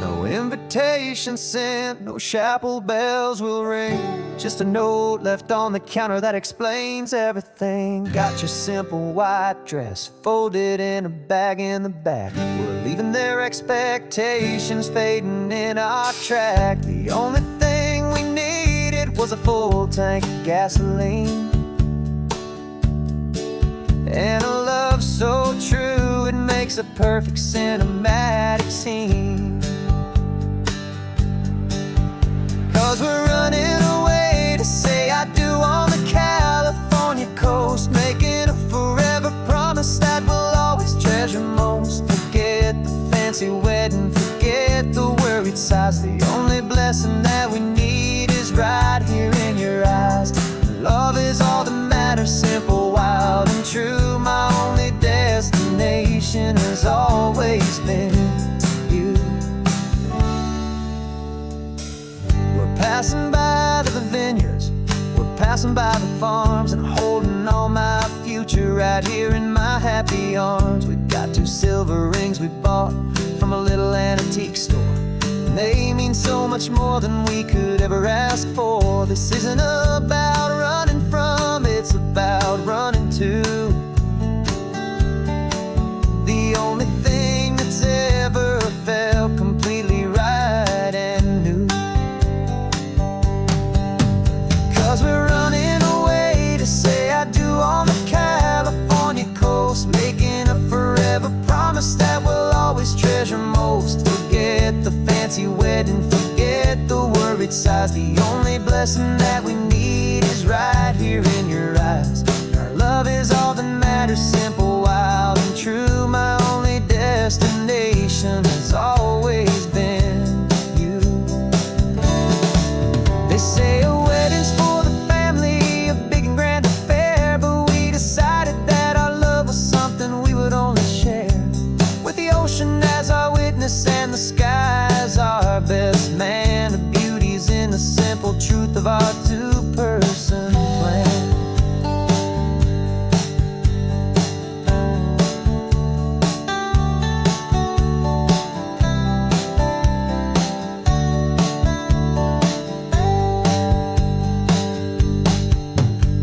No invitation sent, no chapel bells will ring, just a note left on the counter that explains everything. Got your simple white dress folded in a bag in the back. We're leaving their expectations fading in our track. The only thing we needed was a full tank of gasoline, and a love so true it makes a perfect cinematic scene. 'Cause we're running away to say I do on the California coast, making a forever promise that we'll always treasure most. Forget the fancy wedding, forget the worried sighs. The only blessing that we need is right here in your eyes. Love is all that matters, simple, wild and true. My only destination has always been you. We're passing by the vineyards, we're passing by the farms, and holding all my future right here in my happy arms. We've got 2 silver rings we bought from a little antique store, and they mean so much more than we could ever ask for. This isn't about running from, it's about sighs. The only blessing that we need is right here in your eyes. Our love is all that matters, simple, wild, and true. My only destination has always been you. They say a wedding's for the family, a big and grand affair, but we decided that our love was something we would only share with the ocean as our witness and the sky as our best man. The beauty's in the simple truth of our two-person plan.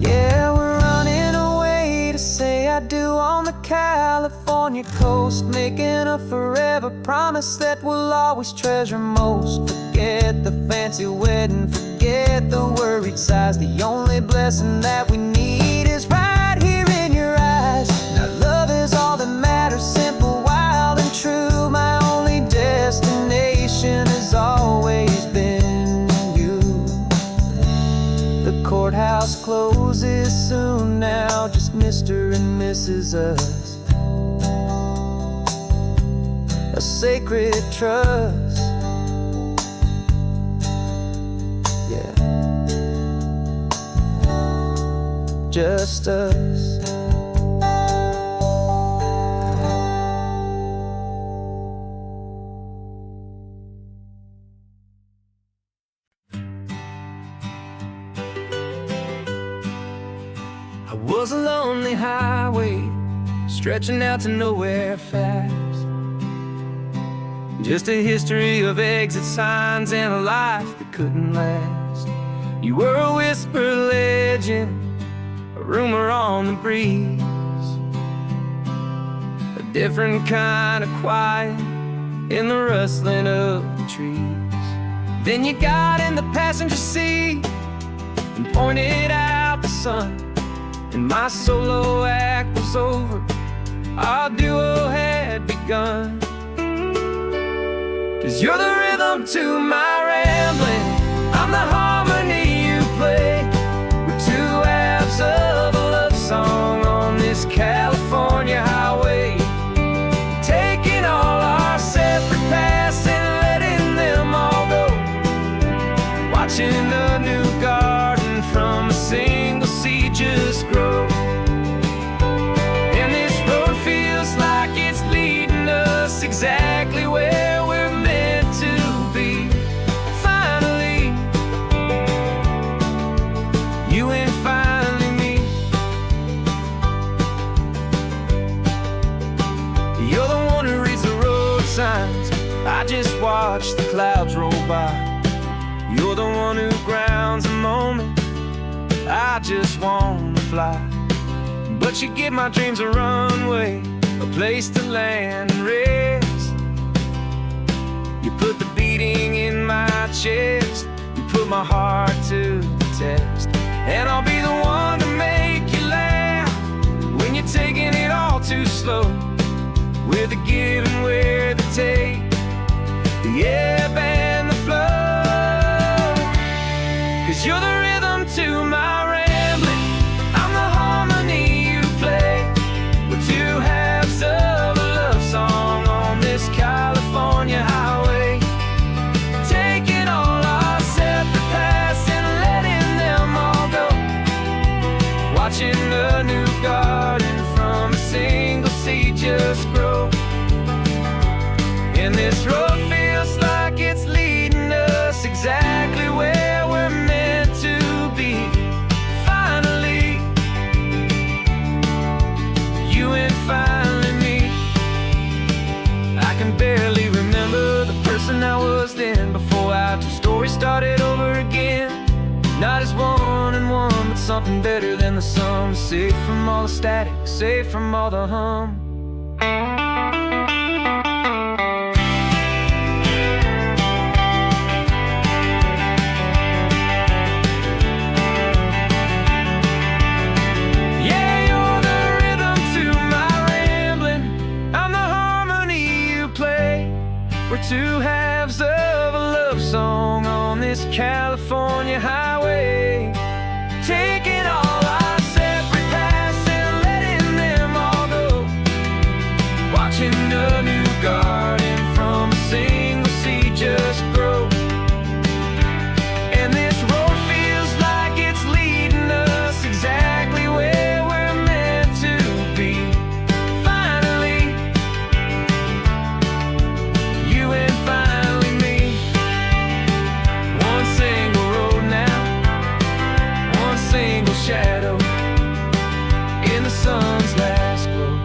Yeah, we're running away to say I do on the California coast, making a forever promise that we'll always treasure most. Forget the fancy wedding, forget the worried sighs. The only blessing that we need is right here in your eyes. Now love is all that matters, simple, wild, and true. My only destination has always been you. The courthouse closes soon now, just Mr. and Mrs. Us. A sacred trust. Yeah, just us. I was a lonely highway stretching out to nowhere fast. Just a history of exit signs and a life that couldn't last. You were a whisper legend, a rumor on the breeze, a different kind of quiet in the rustling of the trees. Then you got in the passenger seat and pointed out the sun, and my solo act was over, our duo had begun. 'Cause you're the rhythm to my rambling, I'm the harmony you play. We're two halves of a love song on this California highway, taking all our separate paths and letting them all go, watching a new garden from a single seed just grow. And this road feels like it's leading us exactly where we're to be. Finally, you and finally me. You're the one who reads the road signs, I just watch the clouds roll by. You're the one who grounds a moment, I just wanna fly. But you give my dreams a runway, a place to land and rest. You put the beating in my chest, you put my heart to the test. And I'll be the one to make you laugh when you're taking it all too slow. We're the give and we're the take, the ebb and the flow. 'Cause you're the rhythm to my rambling, I'm the harmony you play. We're two halves of a love song on this California highway, taking all our separate paths and letting them all go, watching a new garden from a single seed just grow. And this road feels like it's leading us exactly where we're meant to be. Finally, you and finally me. I can barely remember the person I was then, before our two stories started over again. Not as one and one, but something better than the sum. Safe from all the static, safe from all the hum. Yeah, you're the rhythm to my rambling, I'm the harmony you play. We're two halves of a love song on this California highway, taking all our separate paths and letting them all go. Watching a new garden from a single seed just grow. And this road feels like it's leading us exactly where we're meant to be. Finally, you and finally me. One single road now, one single shadow in the sun's last glow.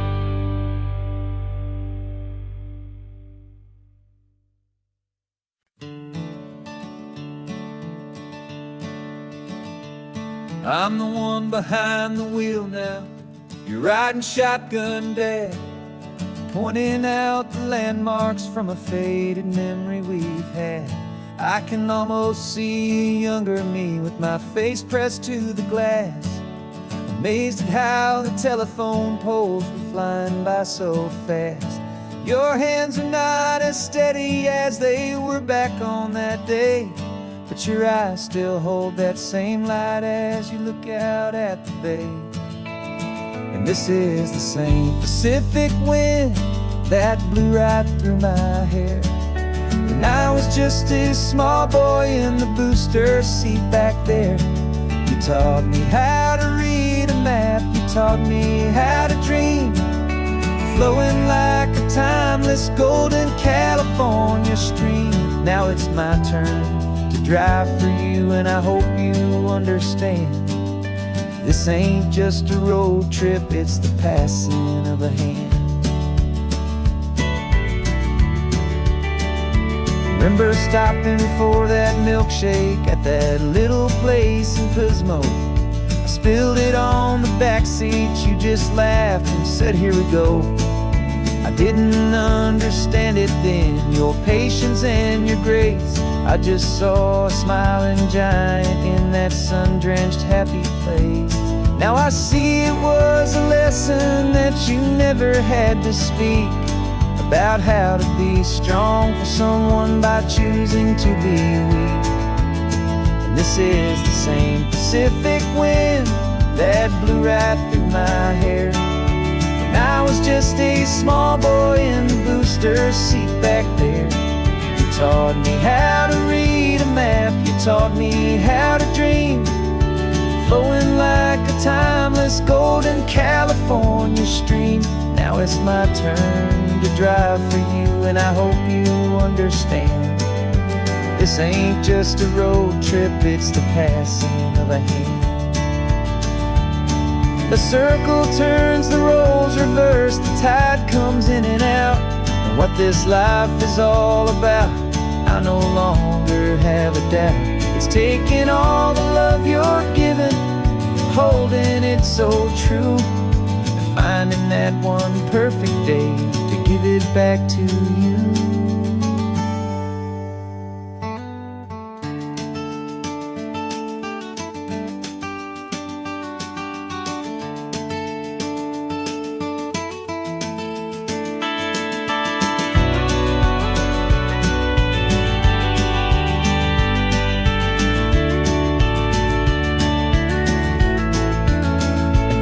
I'm the one behind the wheel now. You're riding shotgun, Dad, pointing out the landmarks from a faded memory we've had. I can almost see a younger me with my face pressed to the glass, amazed at how the telephone poles were flying by so fast. Your hands are not as steady as they were back on that day, but your eyes still hold that same light as you look out at the bay. And this is the same Pacific wind that blew right through my hair when I was just a small boy in the booster seat back there. You taught me how to read a map, you taught me how to dream, flowing like a timeless golden California stream. Now it's my turn to drive for you, and I hope you understand. This ain't just a road trip, it's the passing of a hand. Remember stopping for that milkshake at that little place in Pismo? I spilled it on the back seat, you just laughed and said, here we go. I didn't understand it then, your patience and your grace. I just saw a smiling giant in that sun-drenched happy place. Now I see it was a lesson that you never had to speak, about how to be strong for someone by choosing to be weak. And this is the same Pacific wind that blew right through my hair when I was just a small boy in the booster seat back there. You taught me how to read a map, you taught me how to dream, flowing like a timeless golden California stream. Now it's my turn to drive for you, and I hope you understand. This ain't just a road trip, it's the passing of a hand. The circle turns, the roles reverse, the tide comes in and out. And what this life is all about, I no longer have a doubt. It's taking all the love you're giving, holding it so true, and finding that one perfect day to give it back to you.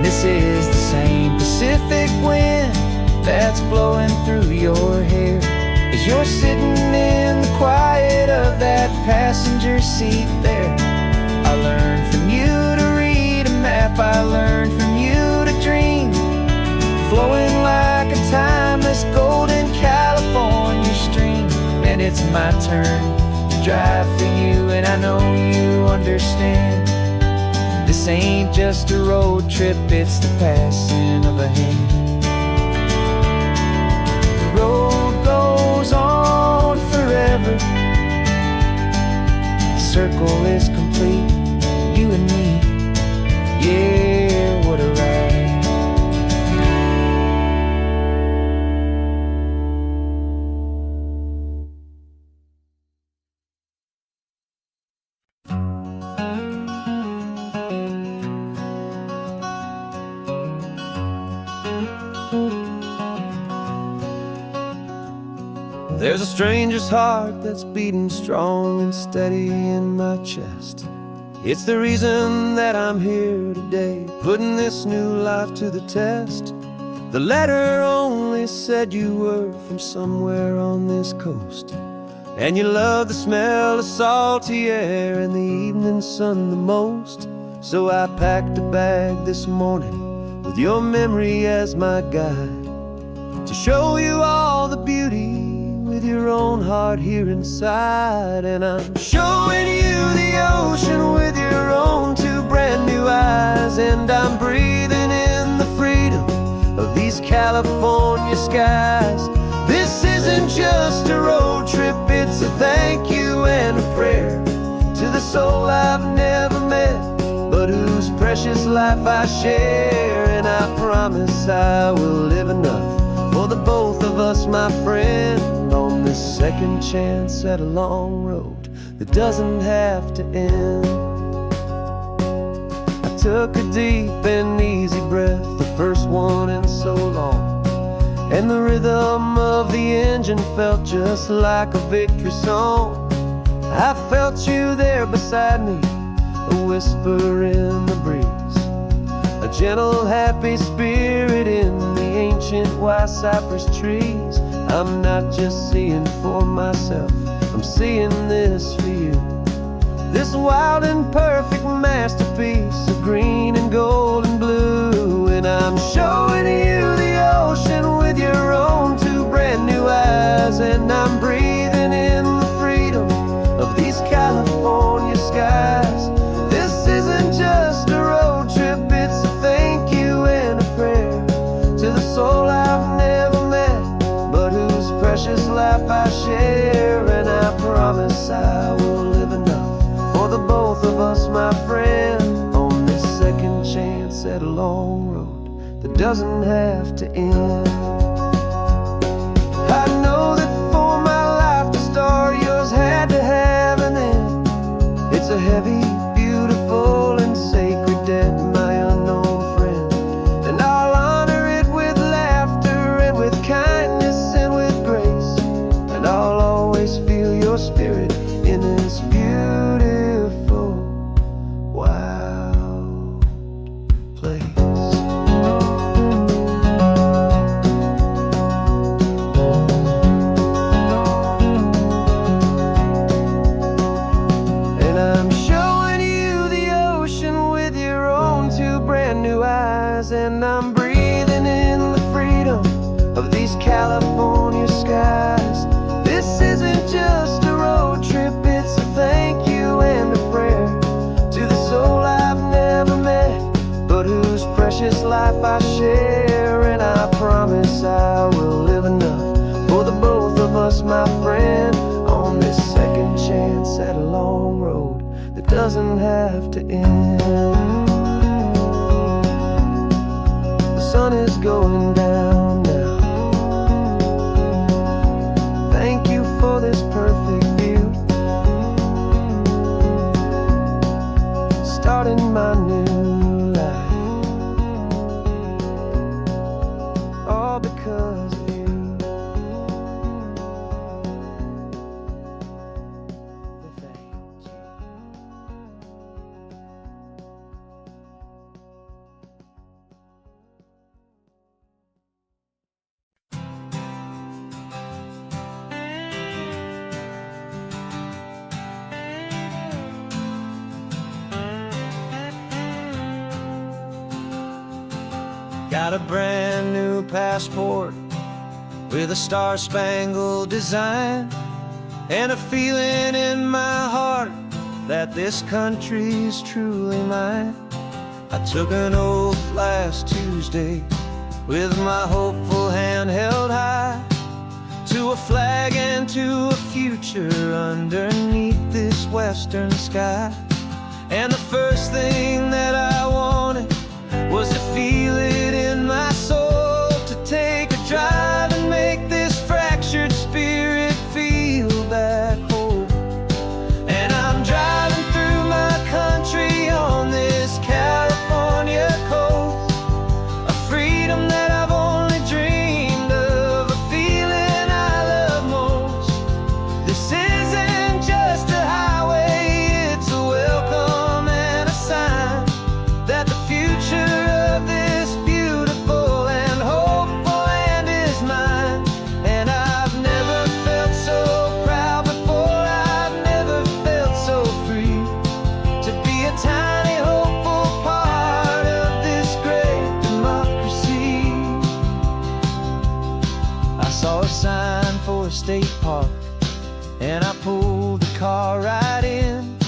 This is the same Pacific wind that's blowing through your hair as you're sitting in the quiet of that passenger seat there. I learned from you to read a map, I learned from you to dream, flowing like a timeless golden California stream. And it's my turn to drive for you, and I know you understand. This ain't just a road trip, it's the passing of a hand. The road goes on forever, the circle is complete, you and me, yeah, what a ride. There's a stranger's heart that's beating strong and steady in my chest. It's the reason that I'm here today, putting this new life to the test. The letter only said you were from somewhere on this coast, and you love the smell of salty air and the evening sun the most. So I packed a bag this morning with your memory as my guide, to show you all the beauty with your own heart here inside. And I'm showing you the ocean with your own two brand new eyes, and I'm breathing in the freedom of these California skies. This isn't just a road trip, it's a thank you and a prayer to the soul I've never met, but whose precious life I share. And I promise I will live enough for the both of us, my friend, on this second chance at a long road that doesn't have to end. I took a deep and easy breath, the first one in so long, and the rhythm of the engine felt just like a victory song. I felt you there beside me, a whisper in the breeze, a gentle happy spirit in the ancient white cypress trees. I'm not just seeing for myself, I'm seeing this for you, this wild and perfect masterpiece of green and gold and blue. And I'm showing you the ocean with your own two brand new eyes, and I'm breathing in the freedom of these California skies. This isn't just a road trip, it's a thank you and a prayer to the soul I've never met, but whose precious life I share. And I promise I will live enough for the both of us, my friend, on this second chance at a long road that doesn't have to end. I know that for my life to start, yours had to have an end. It's a heavy, beautiful, and sacred debt, my unknown friend, and I'll honor it with laughter and with kindness and with grace, and I'll always feel your spirit in this beautiful, wild place. And I'm showing you the ocean with your own two brand new eyes, and I'm breathing in the freedom of these California skies. This isn't just a road trip, it's a thank you and a prayer to the soul I've never met, but whose precious life I share. And I promise I will live enough for the both of us, my friend, on this second chance at a long road that doesn't have to end. The sun is going down now. Thank you for this perfect view, starting my new life, all because of you. Thank you. Got a brand new passport with a star-spangled design, and a feeling in my heart that this country's truly mine. I took an oath last Tuesday with my hopeful hand held high, to a flag and to a future underneath this western sky. And the first thing that I wanted was to feel it in my soul, to take a drive and make this fractured spirit feel back home. And I'm driving through my country on this California coast, a freedom that I've only dreamed of, a feeling I love most. and I pulled the car right in,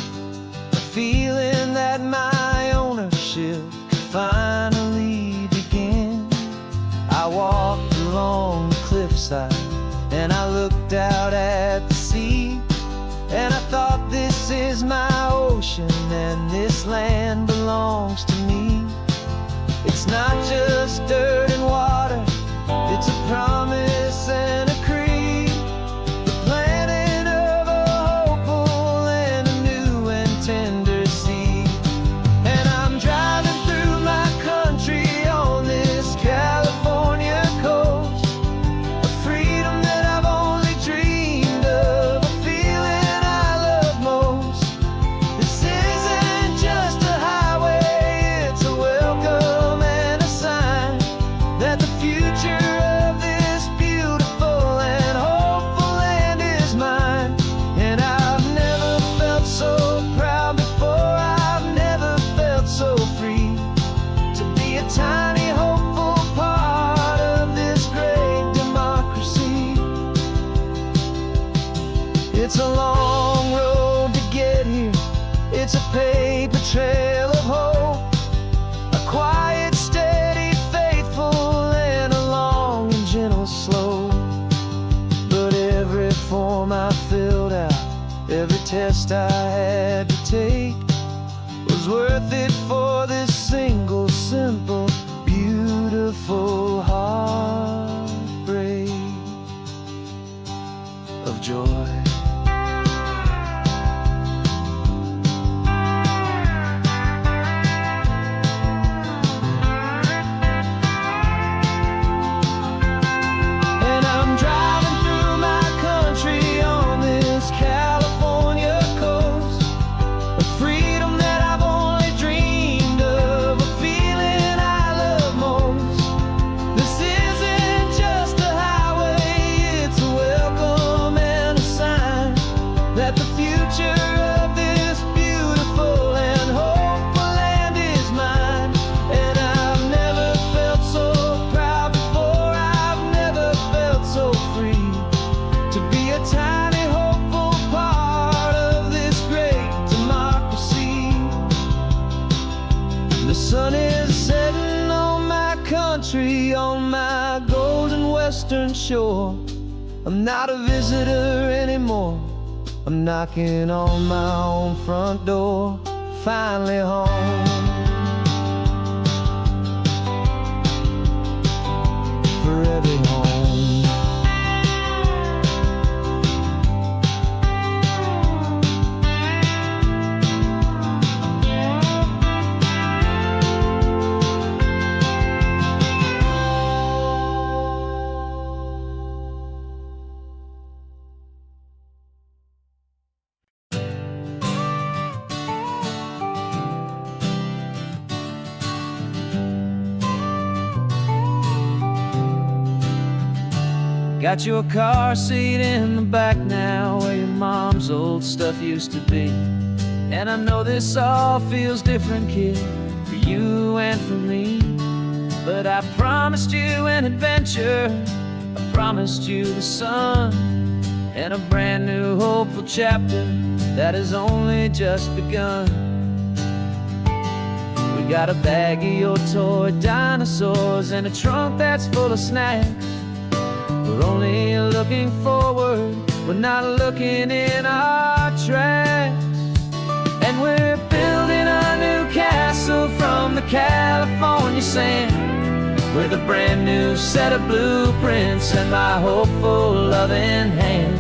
feeling that my ownership could finally begin. I walked along the cliffside and I looked out at the sea, and I thought, this is my ocean and this land belongs to me. It's not just dirt and water, it's a promise and a creed, the planting of a hopeful and a new and tender seed. And I'm driving through my country on this California coast, a freedom that I've only dreamed of, a feeling I love most. This isn't just a highway, it's a welcome and a sign that the future of this beautiful and hopeful land is mine. And I've never felt so proud before, I've never felt so free to be a tiny hopeful part of this great democracy. It's a long road to get here, it's a paper trail of hope, a quiet, steady, faithful, and a long and gentle slope. But every form I filled out, every test I had to take, was worth it for this single, simple, beautiful heartbreak of joy. And I'm driving through my country on this California coast, a freedom that I've only dreamed of, a feeling I love most. This isn't just a highway, it's a welcome and a sign that the future of this beautiful and hopeful land is mine. And I've never felt so proud before, I've never felt so free to be a tiny hopeful part of this great democracy. The sun is setting on my country, on my golden western shore. I'm not a visitor anymore, I'm knocking on my own front door, finally home. Forever home. Got your car seat in the back now, where your mom's old stuff used to be. And I know this all feels different, kid, for you and for me. But I promised you an adventure, I promised you the sun, and a brand new hopeful chapter that has only just begun. We got a bag of your toy dinosaurs and a trunk that's full of snacks. We're only looking forward, we're not looking in our tracks. And we're building a new castle from the California sand, with a brand new set of blueprints and my hopeful loving hand.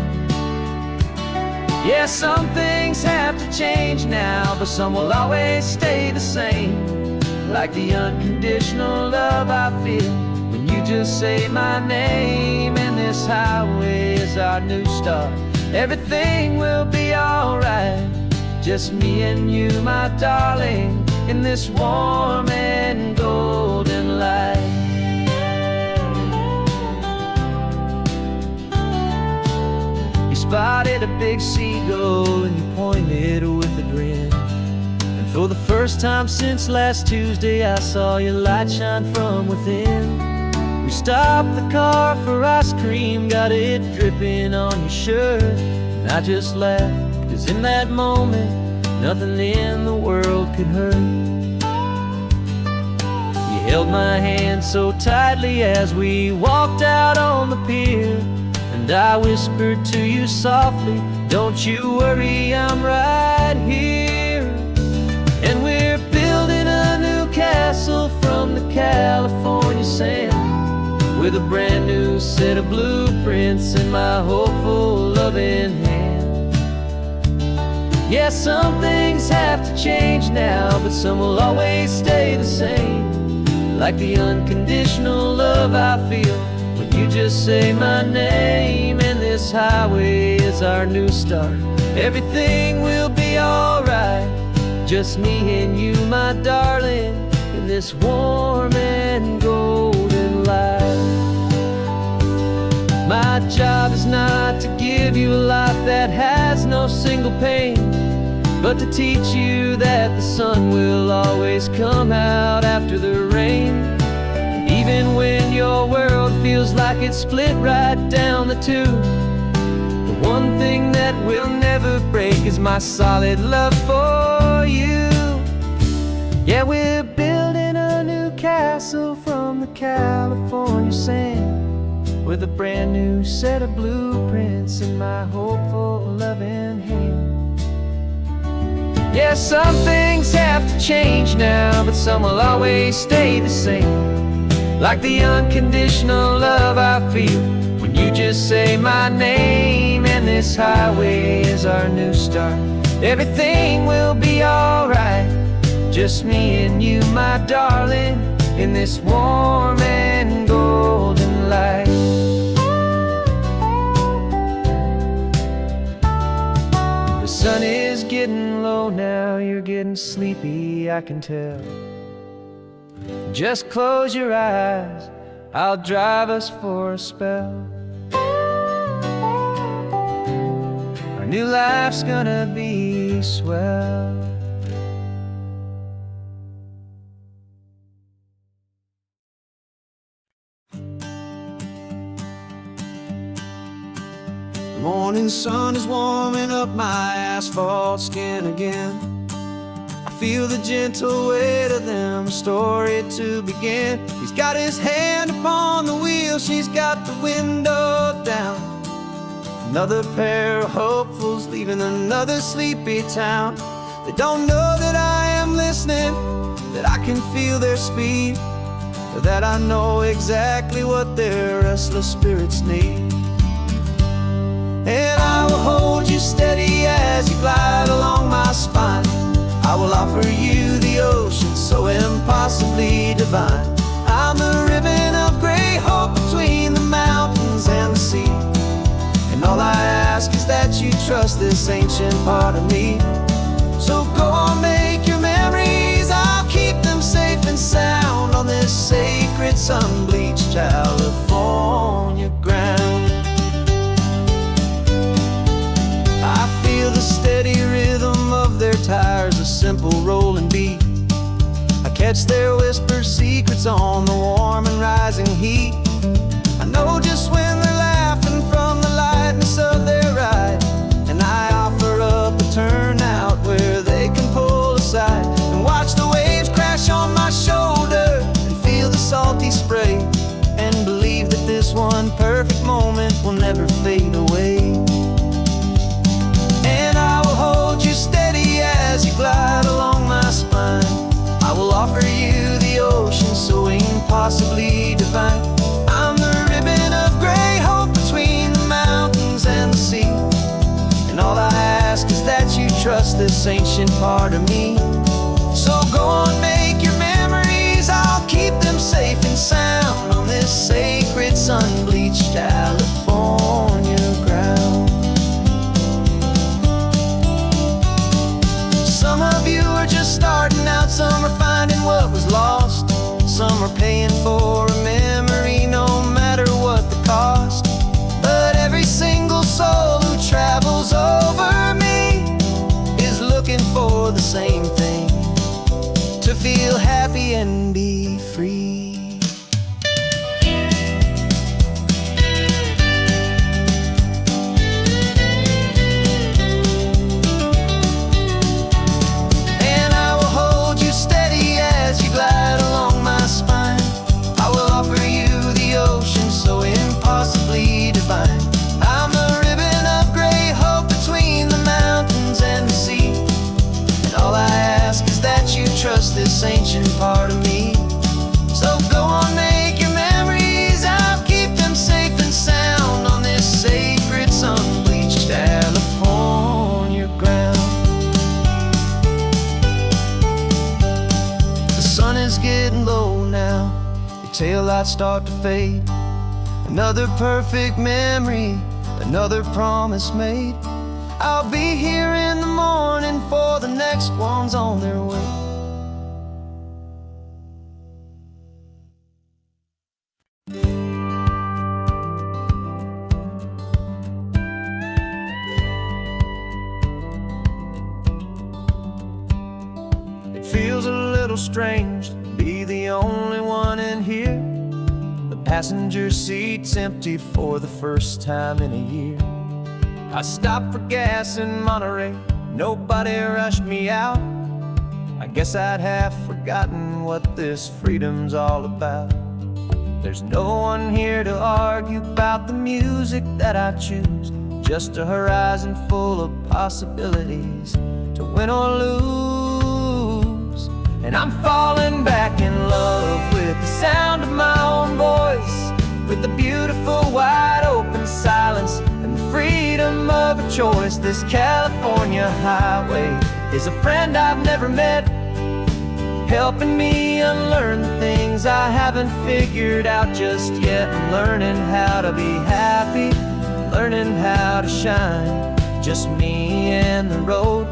Yeah, some things have to change now, but some will always stay the same, like the unconditional love I feel when you just say my name. And this highway is our new start, everything will be alright, just me and you, my darling, in this warm and golden light. You spotted a big seagull and you pointed with a grin, and for the first time since last Tuesday I saw your light shine from within. We stopped the car for ice cream, got it dripping on your shirt. And I just laughed, 'cause in that moment nothing in the world could hurt. You held my hand so tightly as we walked out on the pier, and I whispered to you softly, don't you worry, I'm right here. And we're building a new castle from the California sand, with a brand new set of blueprints in my hopeful, loving hand. Yeah, some things have to change now, but some will always stay the same. Like the unconditional love I feel when you just say my name. And this highway is our new start. Everything will be alright, just me and you, my darling, in this warm and golden light. My job is not to give you a life that has no single pain, but to teach you that the sun will always come out after the rain. Even when your world feels like it's split right down the two, the one thing that will never break is my solid love for you. Yeah, we're building a new castle from the California sand, with a brand new set of blueprints in my hopeful, loving hand. Yeah, some things have to change now, but some will always stay the same. Like the unconditional love I feel when you just say my name. And this highway is our new start. Everything will be alright, just me and you, my darling, in this warm and golden light. The sun is getting low now, you're getting sleepy, I can tell. Just close your eyes, I'll drive us for a spell. Our new life's gonna be swell.
The morning sun is warming up my asphalt skin again. I feel the gentle weight of them, a story to begin. He's got his hand upon the wheel, she's got the window down. Another pair of hopefuls leaving another sleepy town. They don't know that I am listening, that I can feel their speed, or that I know exactly what their restless spirits need. And I will hold you steady as you glide along my spine. I will offer you the ocean so impossibly divine. I'm the ribbon of gray hope between the mountains and the sea. And all I ask is that you trust this ancient part of me. So go on, make your memories, I'll keep them safe and sound on this sacred sun-bleached California ground. I feel the steady rhythm of their tires, a simple rolling beat. I catch their whispered secrets on the warm and rising heat. I know just when they're laughing from the lightness of their ride, and I offer up a turnout where they can pull aside and watch the waves crash on my shoulder and feel the salty spray, and believe that this one perfect moment will never fade away. And I will hold you steady as you glide along my spine. I will offer you the ocean so impossibly divine. I'm the ribbon of gray hope between the mountains and the sea. And all I ask is that you trust this ancient part of me. So go on, make your memories, I'll keep them safe and sound on this sacred sun-bleached California ground. Some of you are just starting out, some are finding what was lost, some are paying for a memory no matter what the cost. But every single soul who travels over me is looking for the same thing, to feel happy and be free. getting low now. Your taillights start to fade. Another perfect memory, another promise made. I'll be here in the morning for the next ones on their way.
It feels a little strange to be the only one in here. The passenger seat's empty for the first time in a year. I stopped for gas in Monterey, nobody rushed me out. I guess I'd have forgotten what this freedom's all about. There's no one here to argue about the music that I choose, just a horizon full of possibilities to win or lose. And I'm falling back in love with the sound of my own voice, with the beautiful wide open silence and the freedom of a choice. This California highway is a friend I've never met, helping me unlearn the things I haven't figured out just yet. I'm learning how to be happy, learning how to shine, just me and the road.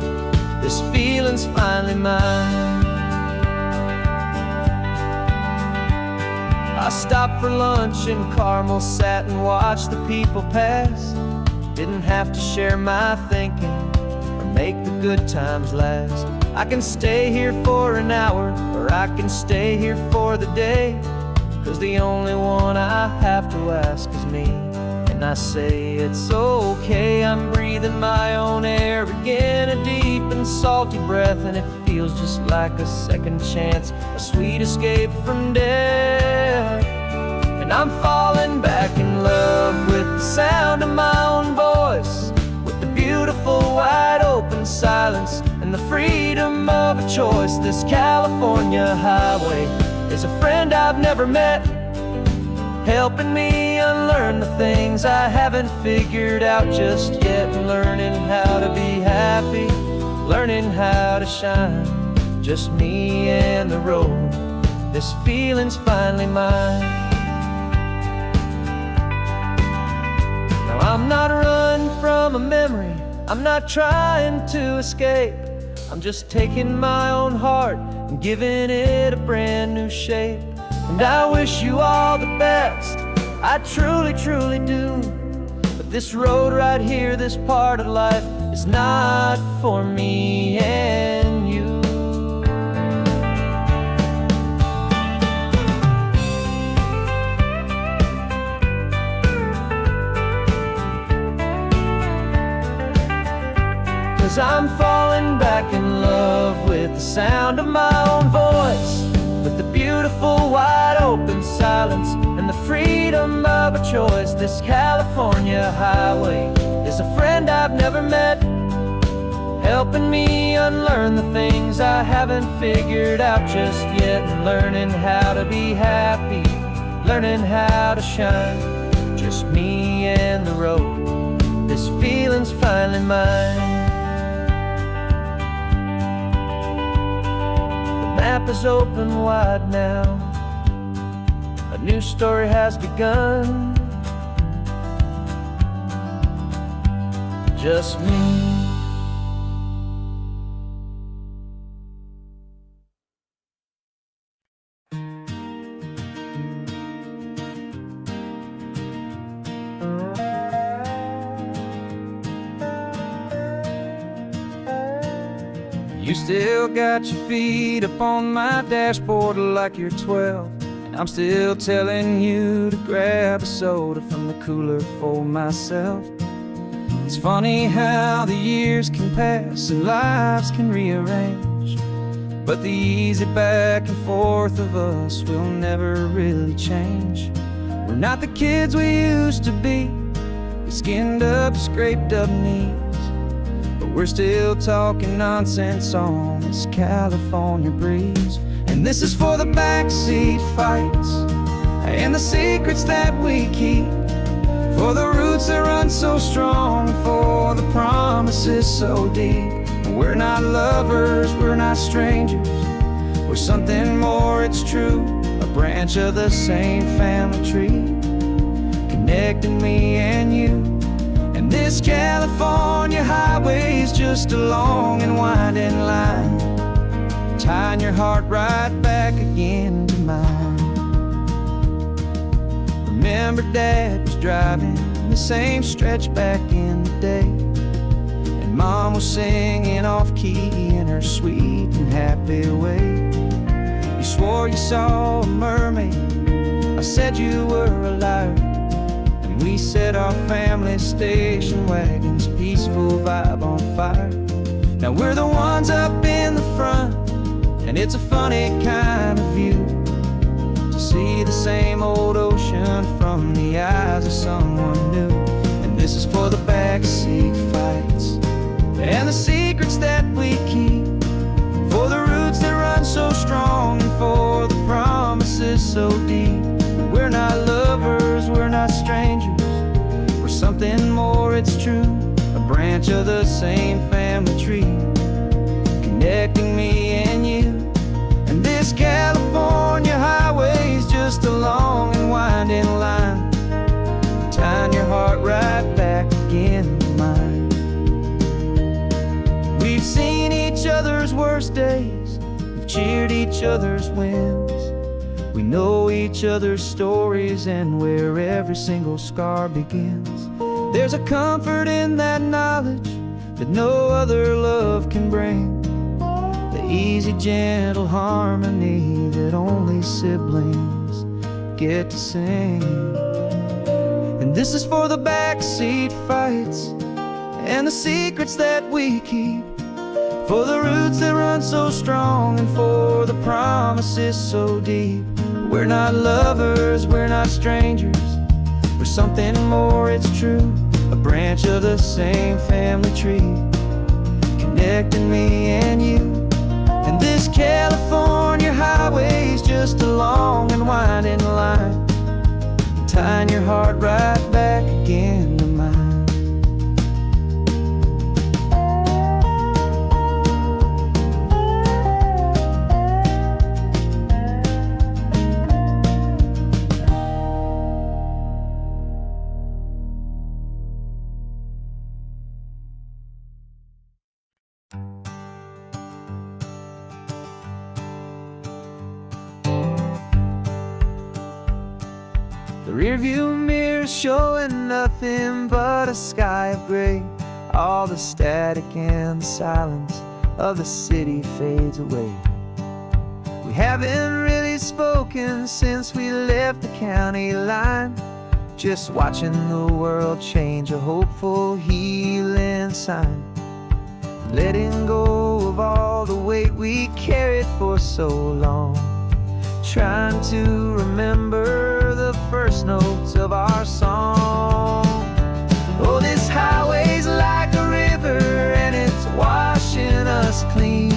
This feeling's finally mine. I stopped for lunch in Carmel, sat and watched the people pass. Didn't have to share my thinking or make the good times last. I can stay here for an hour, or I can stay here for the day, 'cause the only one I have to ask is me. And I say it's okay, I'm breathing my own air again, a deep and salty breath, and it feels just like a second chance, a sweet escape from death. And I'm falling back in love with the sound of my own voice, with the beautiful wide open silence and the freedom of a choice. This California highway is a friend I've never met, helping me unlearn the things I haven't figured out just yet. Learning how to be happy, learning how to shine, just me and the road. This feeling's finally mine. Now I'm not running from a memory, I'm not trying to escape. I'm just taking my own heart and giving it a brand new shape. And I wish you all the best, I truly, truly do. But this road right here, this part of life, is not for me and you. 'Cause I'm falling back in love with the sound of my own voice, with the beautiful wide open silence and the freedom of a choice. This California highway is a friend I've never met, helping me unlearn the things I haven't figured out just yet. And learning how to be happy, learning how to shine, just me and the road. This feeling's finally mine. The map is open wide now, a new story has begun, just me. You still got your feet up on my dashboard like you're 12, and I'm still telling you to grab a soda from the cooler for myself. It's funny how the years can pass and lives can rearrange, but the easy back and forth of us will never really change. We're not the kids we used to be, with skinned up, scraped up knees, but we're still talking nonsense on this California breeze. And this is for the backseat fights and the secrets that we keep, for the roots that run so strong, for the promises so deep. We're not lovers, we're not strangers, We're something more, it's true, a branch of the same family tree, connecting me and you. And this California highway's just a long and winding line, tying your heart right back again to mine. Remember Dad was driving the same stretch back in the day, and Mom was singing off-key in her sweet and happy way. You swore you saw a mermaid, I said you were a liar, and we set our family station wagon's peaceful vibe on fire. Now we're the ones up in the front, and it's a funny kind of view to see the same old ocean from the eyes of someone new. And this is for the backseat fights and the secrets that we keep, for the roots that run so strong and for the promises so deep. We're not lovers, we're not strangers, we're something more, it's true, a branch of the same family tree, connecting me and you. And this California highway's just a long and winding line, tying your heart right back again to mine. We've seen each other's worst days, we've cheered each other's wins, we know each other's stories and where every single scar begins. There's a comfort in that knowledge that no other love can bring, the easy, gentle harmony that only siblings get to sing. And this is for the backseat fights and the secrets that we keep, for the roots that run so strong and for the promises so deep. We're not lovers, we're not strangers, we're something more, it's true, a branch of the same family tree, connecting me and you. And this California highway's just a long and winding line, tying your heart right back again to mine. The rearview mirror's showing nothing but a sky of gray. All the static and the silence of the city fades away. We haven't really spoken since we left the county line, just watching the world change, a hopeful healing sign. Letting go of all the weight we carried for so long, trying to remember the first notes of our song. Oh, this highway's like a river and it's washing us clean,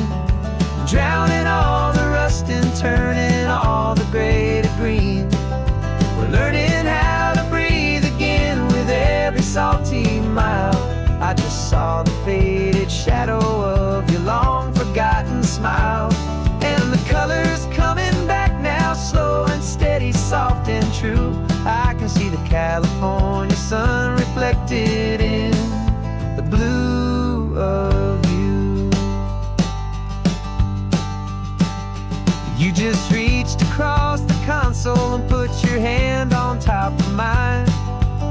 drowning all the rust and turning all the gray to green. We're learning how to breathe again with every salty mile. I just saw the faded shadow of your long forgotten smile, and the colors coming back now, slow and steady, soft and true. I can see the California sun reflected in the blue of you. You just reached across the console and put your hand on top of mine,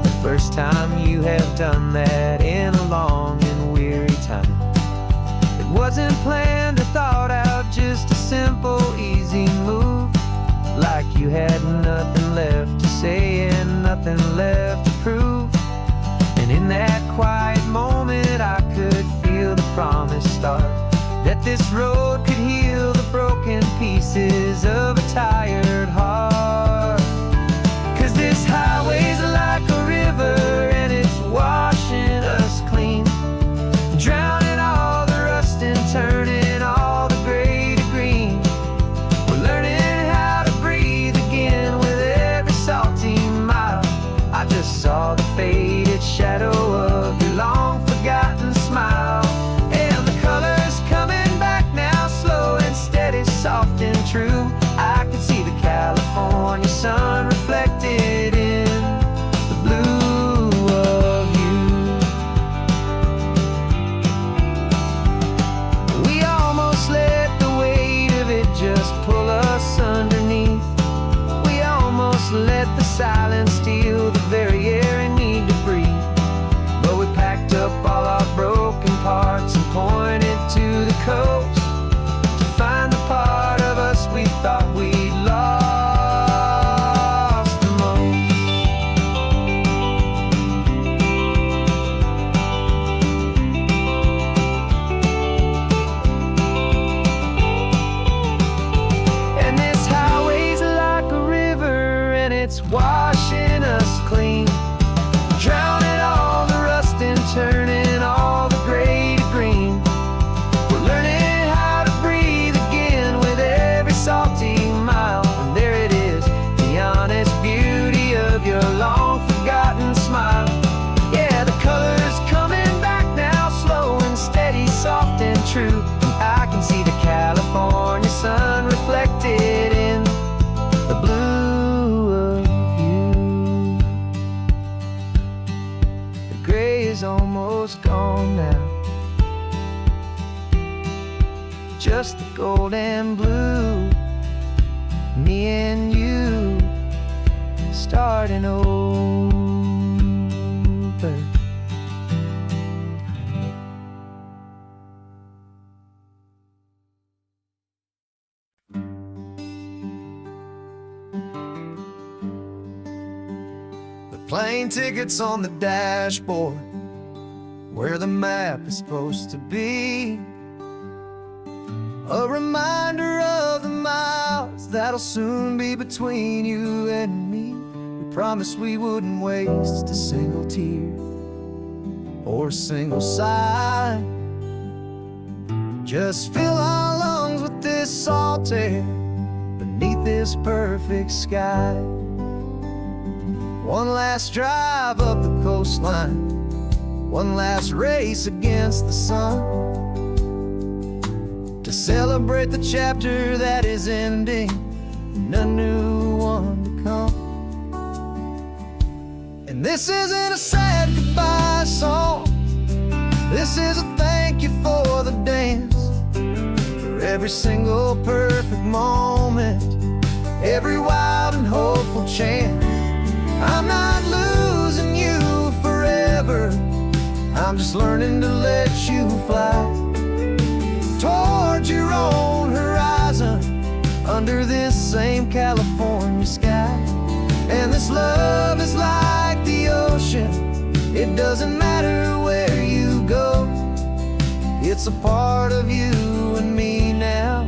the first time you have done that in a long and weary time. It wasn't planned or thought out, just a simple, easy move, like you had nothing left to say and nothing left to prove. And in that quiet moment I could feel the promise start, that this road could heal the broken pieces of a tired heart. 'Cause this highway's like a river and it's washing us clean, drowning all the rust and turning all the gray to green. We're learning how to breathe again with every salty mile. I just saw the faded shadow of your long forgotten smile, and the colors coming back now, slow and steady, soft and It's washing us clean, drowning all the rust and turning all the gray to green. We're learning how to breathe again with every salty mile. And there it is, the honest beauty of your long-forgotten smile. Yeah, the color's coming back now, slow and steady, soft and true. I can see the California sun reflected in the blue of you. The gray is almost gone now, just the gold and blue. Me and you starting over. Plane tickets on the dashboard, where the map is supposed to be. A reminder of the miles that'll soon be between you and me. We promised we wouldn't waste a single tear or a single sigh. Just fill our lungs with this salt air beneath this perfect sky. One last drive up the coastline, one last race against the sun, to celebrate the chapter that is ending and a new one to come. And this isn't a sad goodbye song, this is a thank you for the dance, for every single perfect moment, every wild and hopeful chance. I'm not losing you forever, I'm just learning to let you fly toward your own horizon, under this same California sky. And this love is like the ocean, it doesn't matter where you go, it's a part of you and me now,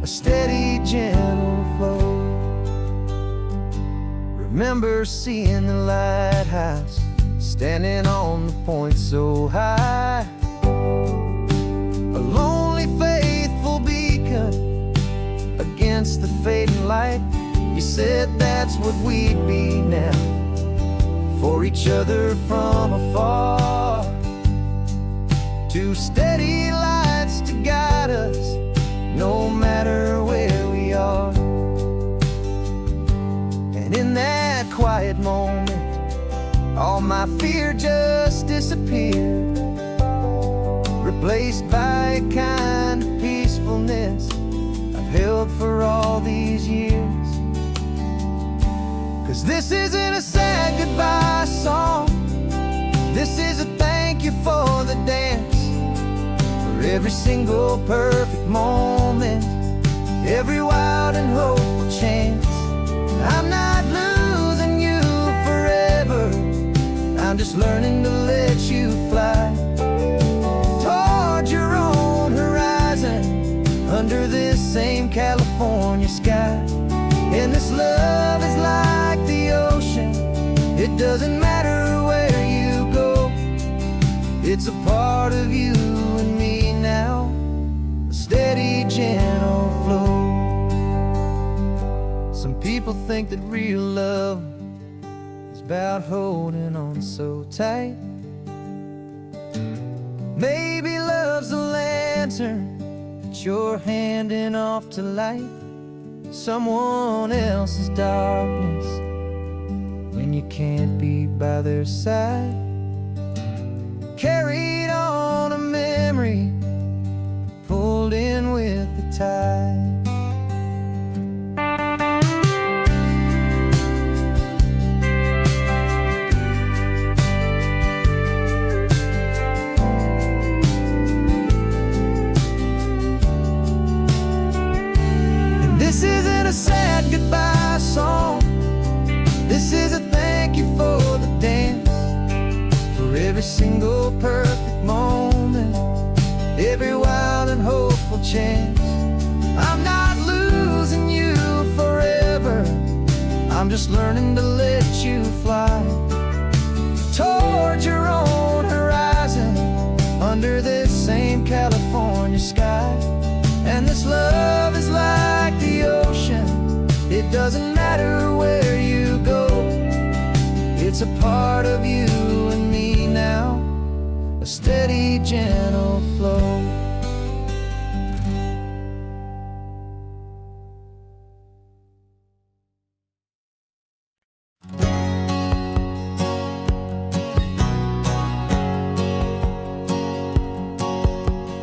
a steady, gentle flow. Remember seeing the lighthouse, standing on the point so high, a lonely, faithful beacon against the fading light. You said that's what we'd be now, for each other from afar. Two steady lights to guide us, no matter where we are. And in that quiet moment, all my fear just disappeared, replaced by a kind of peacefulness I've held for all these years. 'Cause this isn't a sad goodbye song, this is a thank you for the dance, for every single perfect moment, every wild and hopeful chance. I'm not losing you forever, I'm just learning to let you fly toward your own horizon, under this same California sky. And this love is like the ocean, it doesn't matter where you go, it's a part of you and me now, a steady, gentle flow. Some people think that real love is about holding on so tight. Maybe love's a lantern that you're handing off to light someone else's darkness when you can't be by their side. Carried on a memory, pulled in with the tide. This isn't a sad goodbye song, this is a thank you for the dance, for every single perfect moment, every wild and hopeful chance. I'm not losing you forever, I'm just learning to let you fly towards your own horizon, under this same California sky. And this love is like the ocean, it doesn't matter where you go. It's a part of you and me now, a steady, gentle flow.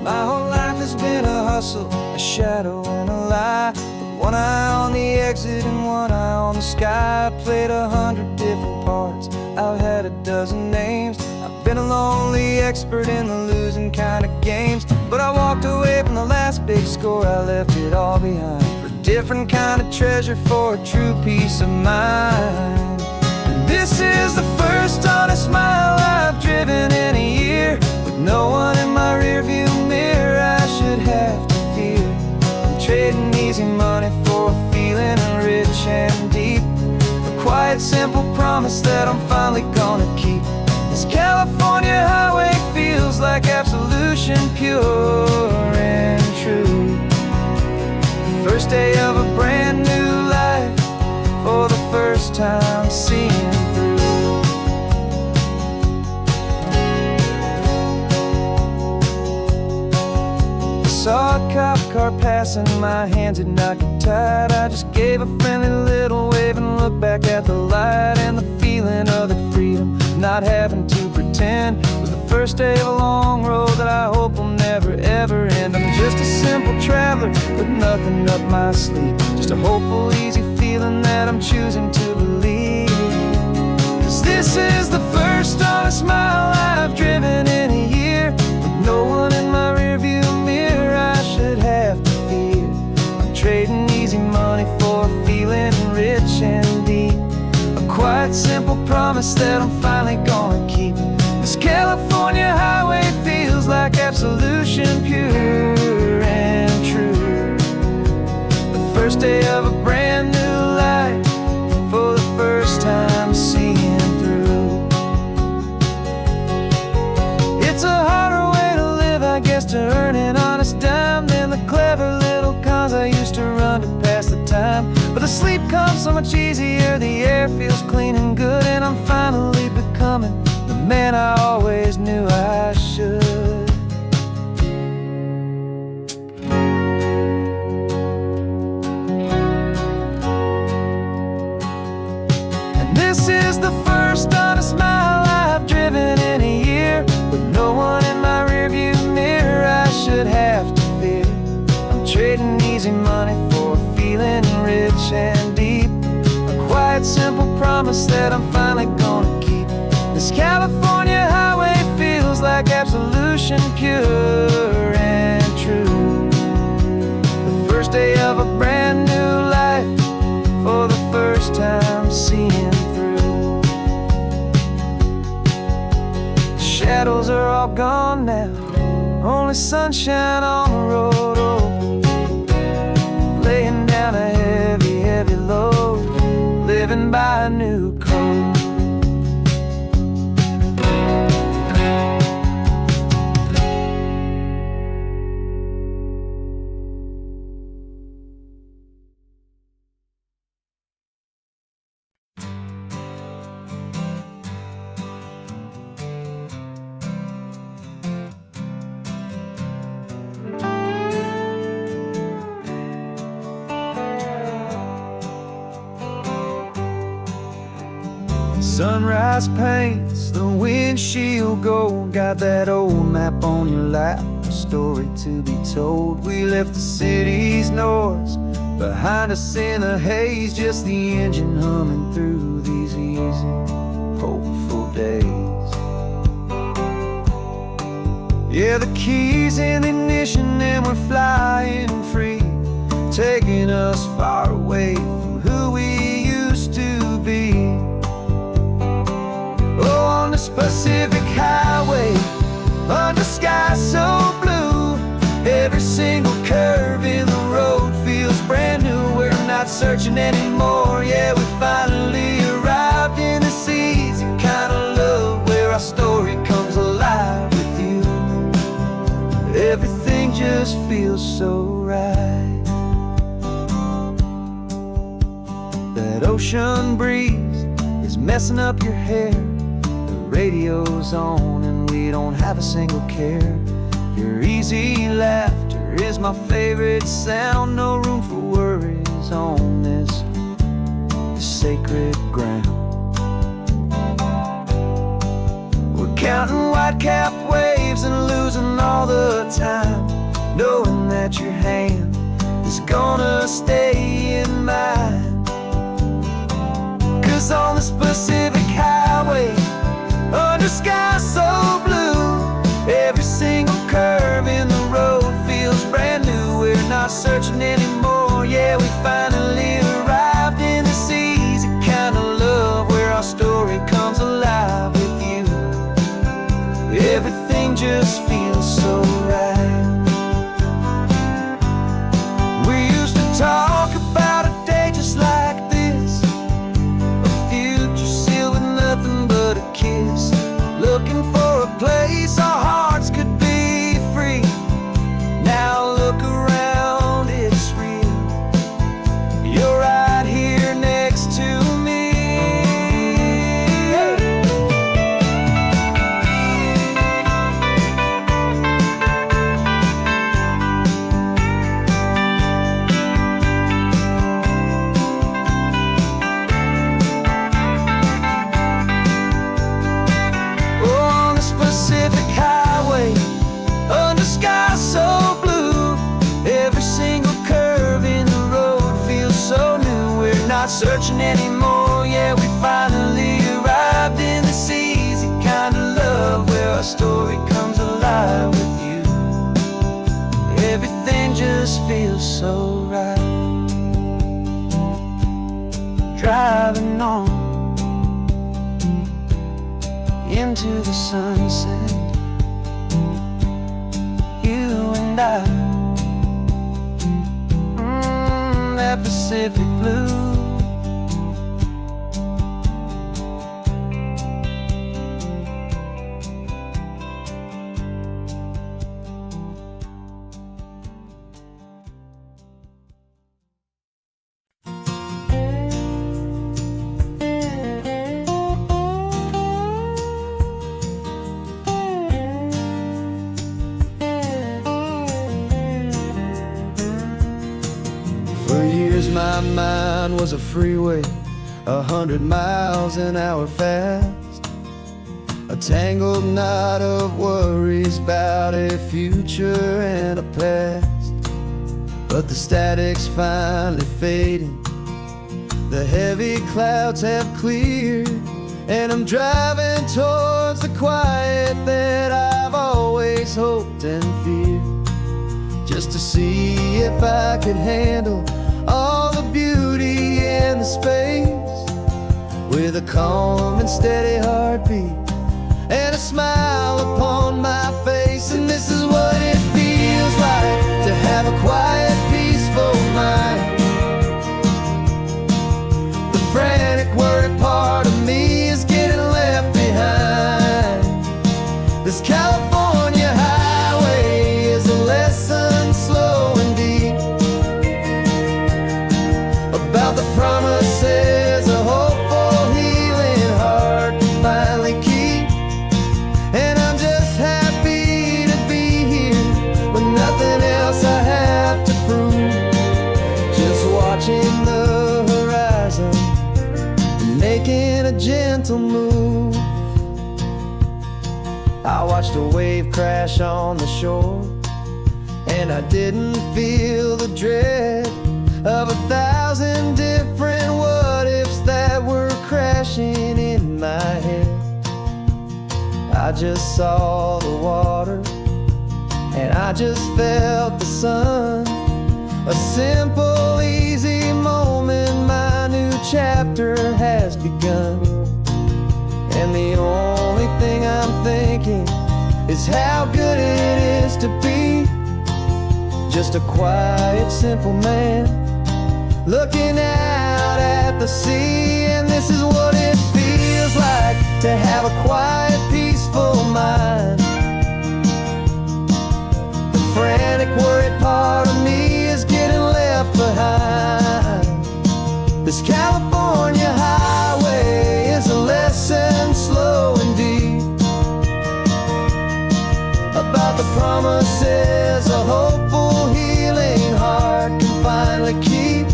My whole life has been a hustle, a shadow and a lie, with one eye on the exit and one eye on the sky. I played 100 different parts, I've had a dozen names. I've been a lonely expert in the losing kind of games, but I walked away from the last big score, I left it all behind for a different kind of treasure, for a true peace of mind. And this is the first honest mile I've driven in a year, with no one in my rearview mirror I should have to fear. I'm trading easy money for a feeling rich and deep, a quiet, simple promise that I'm finally gonna keep. This California highway feels like absolution, pure and true. The first day of a brand new life, for the first time seeing through. Saw a cop car passing, my hands had not got tied. I just gave a friendly little wave and looked back at the light. And the feeling of that freedom, not having to pretend, was the first day of a long road that I hope will never ever end. I'm just a simple traveler with nothing up my sleeve, just a hopeful, easy feeling that I'm choosing to believe. 'Cause this is the first honest mile I've driven in a year, with no one in my rearview mirror I should have to fear. I'm trading easy money for a feeling rich and deep, a quiet, simple promise that I'm finally gonna keep. This California highway feels like absolution, pure and true. The first day of a brand new life, for the first time seeing through. It's a harder way to live, I guess, to earn an honest dime than the clever little cons I used to run to pass the time. But the sleep comes so much easier, the air feels clean and good, and I'm finally becoming the man I always knew I should. And this is the first honest mile I've driven in a year, with no one in my rearview mirror I should have to fear. I'm trading easy money for a feeling rich and deep, a quiet, simple promise that I'm finally gonna keep. This California highway feels like absolution, pure and true. The first day of a brand new life, for the first time seeing through. The shadows are all gone now, only sunshine on the road. Oh, laying down a heavy, heavy load, living by a new code. Sunrise paints the windshield gold, got that old map on your lap, a story to be told. We left the city's noise behind us in the haze, just the engine humming through these easy, hopeful days. Yeah, the keys in the ignition and we're flying free, taking us far away from who we used to be. Oh, on this Pacific highway, under sky so blue, every single curve in the road feels brand new. We're not searching anymore. Yeah, we finally arrived in this easy kind of love where our story comes alive with you. Everything just feels so right. That ocean breeze is messing up your hair. The radio's on and we don't have a single care. Your easy laughter is my favorite sound. No room for worries on this sacred ground. We're counting white-capped waves and losing all the time, knowing that your hand is gonna stay in mine. 'Cause on this Pacific highway, under sky so blue, every single curve in the road feels brand new. We're not searching anymore. Yeah, we finally arrived in this easy kind of love where our story comes alive with you. Everything just feels so right. We used to talk about a day just like this, a future sealed with nothing but a kiss, looking for a place our hearts could be free. Now look around, it's real. You're right here next to me. On this Pacific highway, under sky so blue, every single curve in the road feels so new. We're not searching anymore. Yeah, we finally arrived in this easy kind of love where our story comes alive with you. Everything just feels so right. Driving on into the sunset, you and I, that Pacific blue. For years my mind was a freeway, 100 miles an hour fast, a tangled knot of worries about a future and a past. But the static's finally fading, the heavy clouds have cleared, and I'm driving towards the quiet that I've always hoped and feared, just to see if I could handle all the beauty and the space, with a calm and steady heartbeat and a smile upon my face. And this is what it feels like to have a quiet, peaceful mind. The frantic, worried part of me is getting left behind. This California highway is a lesson slow and deep about the promises a hopeful, healing heart can finally keep. And I'm just happy to be here with nothing else I have to prove, just watching the horizon and making a gentle move. I watched a wave crash on the shore, and I didn't feel the dread of 1,000 different what-ifs that were crashing in my head. I just saw the water, and I just felt the sun. A simple, easy moment, my new chapter has begun. And the only thing I'm thinking is how good it is to be just a quiet, simple man, looking out
sea. And this is what it feels like to have a quiet, peaceful mind. The frantic, worried part of me is getting left behind. This California highway is a lesson slow and deep about the promises a hopeful, healing heart can finally keep.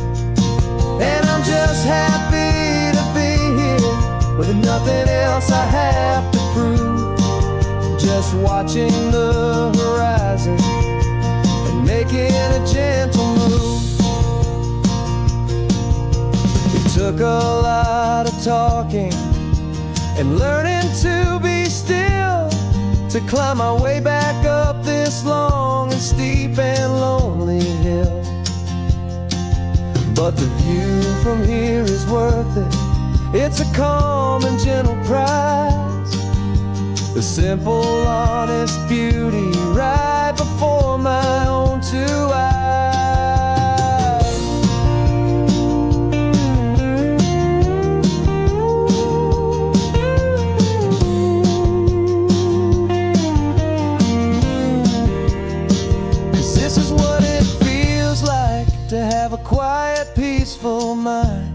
And I'm just happy to be here with nothing else I have to prove. Just watching the horizon and making a gentle move. It took a lot of talking and learning to be still to climb my way back up this long and steep and lonely hill. But the view from here is worth it. It's a calm and gentle prize. The simple, honest beauty right before my own two eyes. 'Cause this is what it feels like to have a quiet, peaceful mind.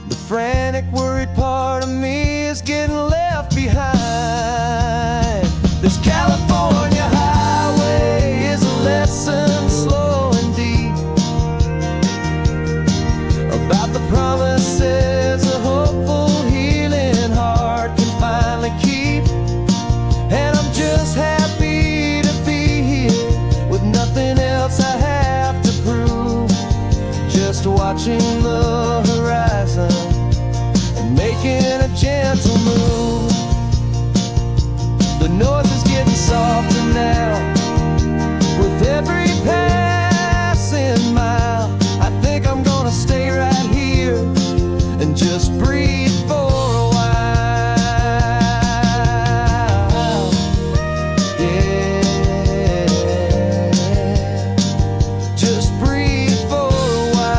The frantic, worried part of me is getting left behind. This California highway is a lesson slow and deep about the promises a hopeful, healing heart can finally keep. And I'm just happy to be here with nothing else I have to prove. Just watching the horizon and making a gentle move. The noise is getting softer now with every passing mile. I think I'm gonna stay right here and just breathe for a while. Yeah, just breathe for a while.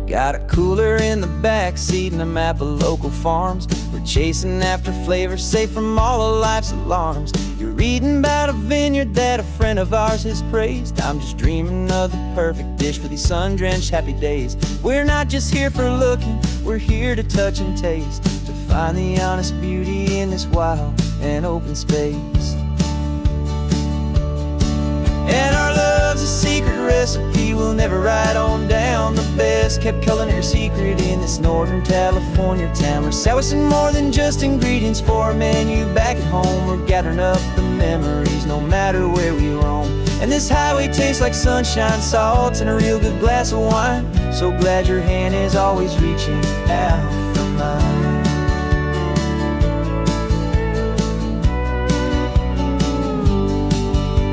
Got a cooler in the back seat and a map of local farms. We're chasing after flavors safe from all of life's alarms. You're reading about a vineyard that a friend of ours has praised. I'm just dreaming of the perfect dish for these sun-drenched happy days. We're not just here for looking, we're here to touch and taste, to find the honest beauty in this wild and open space. And our love's a secret recipe we'll never write on down. The best kept culinary secret in this Northern California town. We're selling more than just ingredients for a menu back at home. We're gathering up the memories no matter where we roam. And this highway tastes like sunshine, salt, and a real good glass of wine. So glad your hand is always reaching out for mine.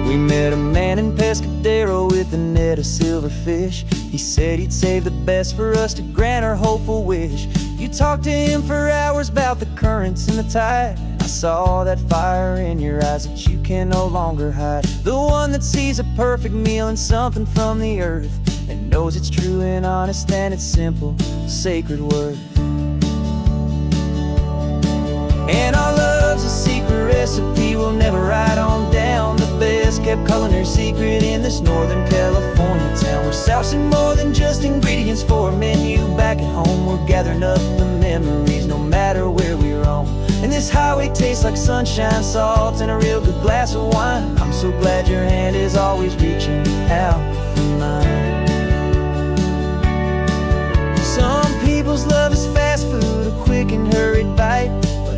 We met a man in Pescadero with a net of silverfish. He said he'd save the best for us to grant our hopeful wish. You talked to him for hours about the currents and the tide. I saw that fire in your eyes that you can no longer hide. The one that sees a perfect meal and something from the earth, and knows it's true and honest and it's simple, sacred worth. And our love's a secret recipe we'll never write on down. The best kept culinary secret in this Northern California town. We're sourcing more than just ingredients for a menu back at home. We're gathering up the memories no matter where we roam. And this highway tastes like sunshine, salt, and a real good glass of wine. I'm so glad your hand is always reaching out for mine. Some people's love is fast food, a quick and hurried bite.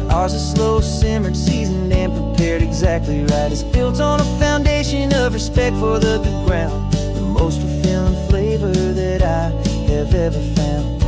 Ours is slow simmered, seasoned and prepared exactly right. It's built on a foundation of respect for the good ground, the most fulfilling flavor ever found.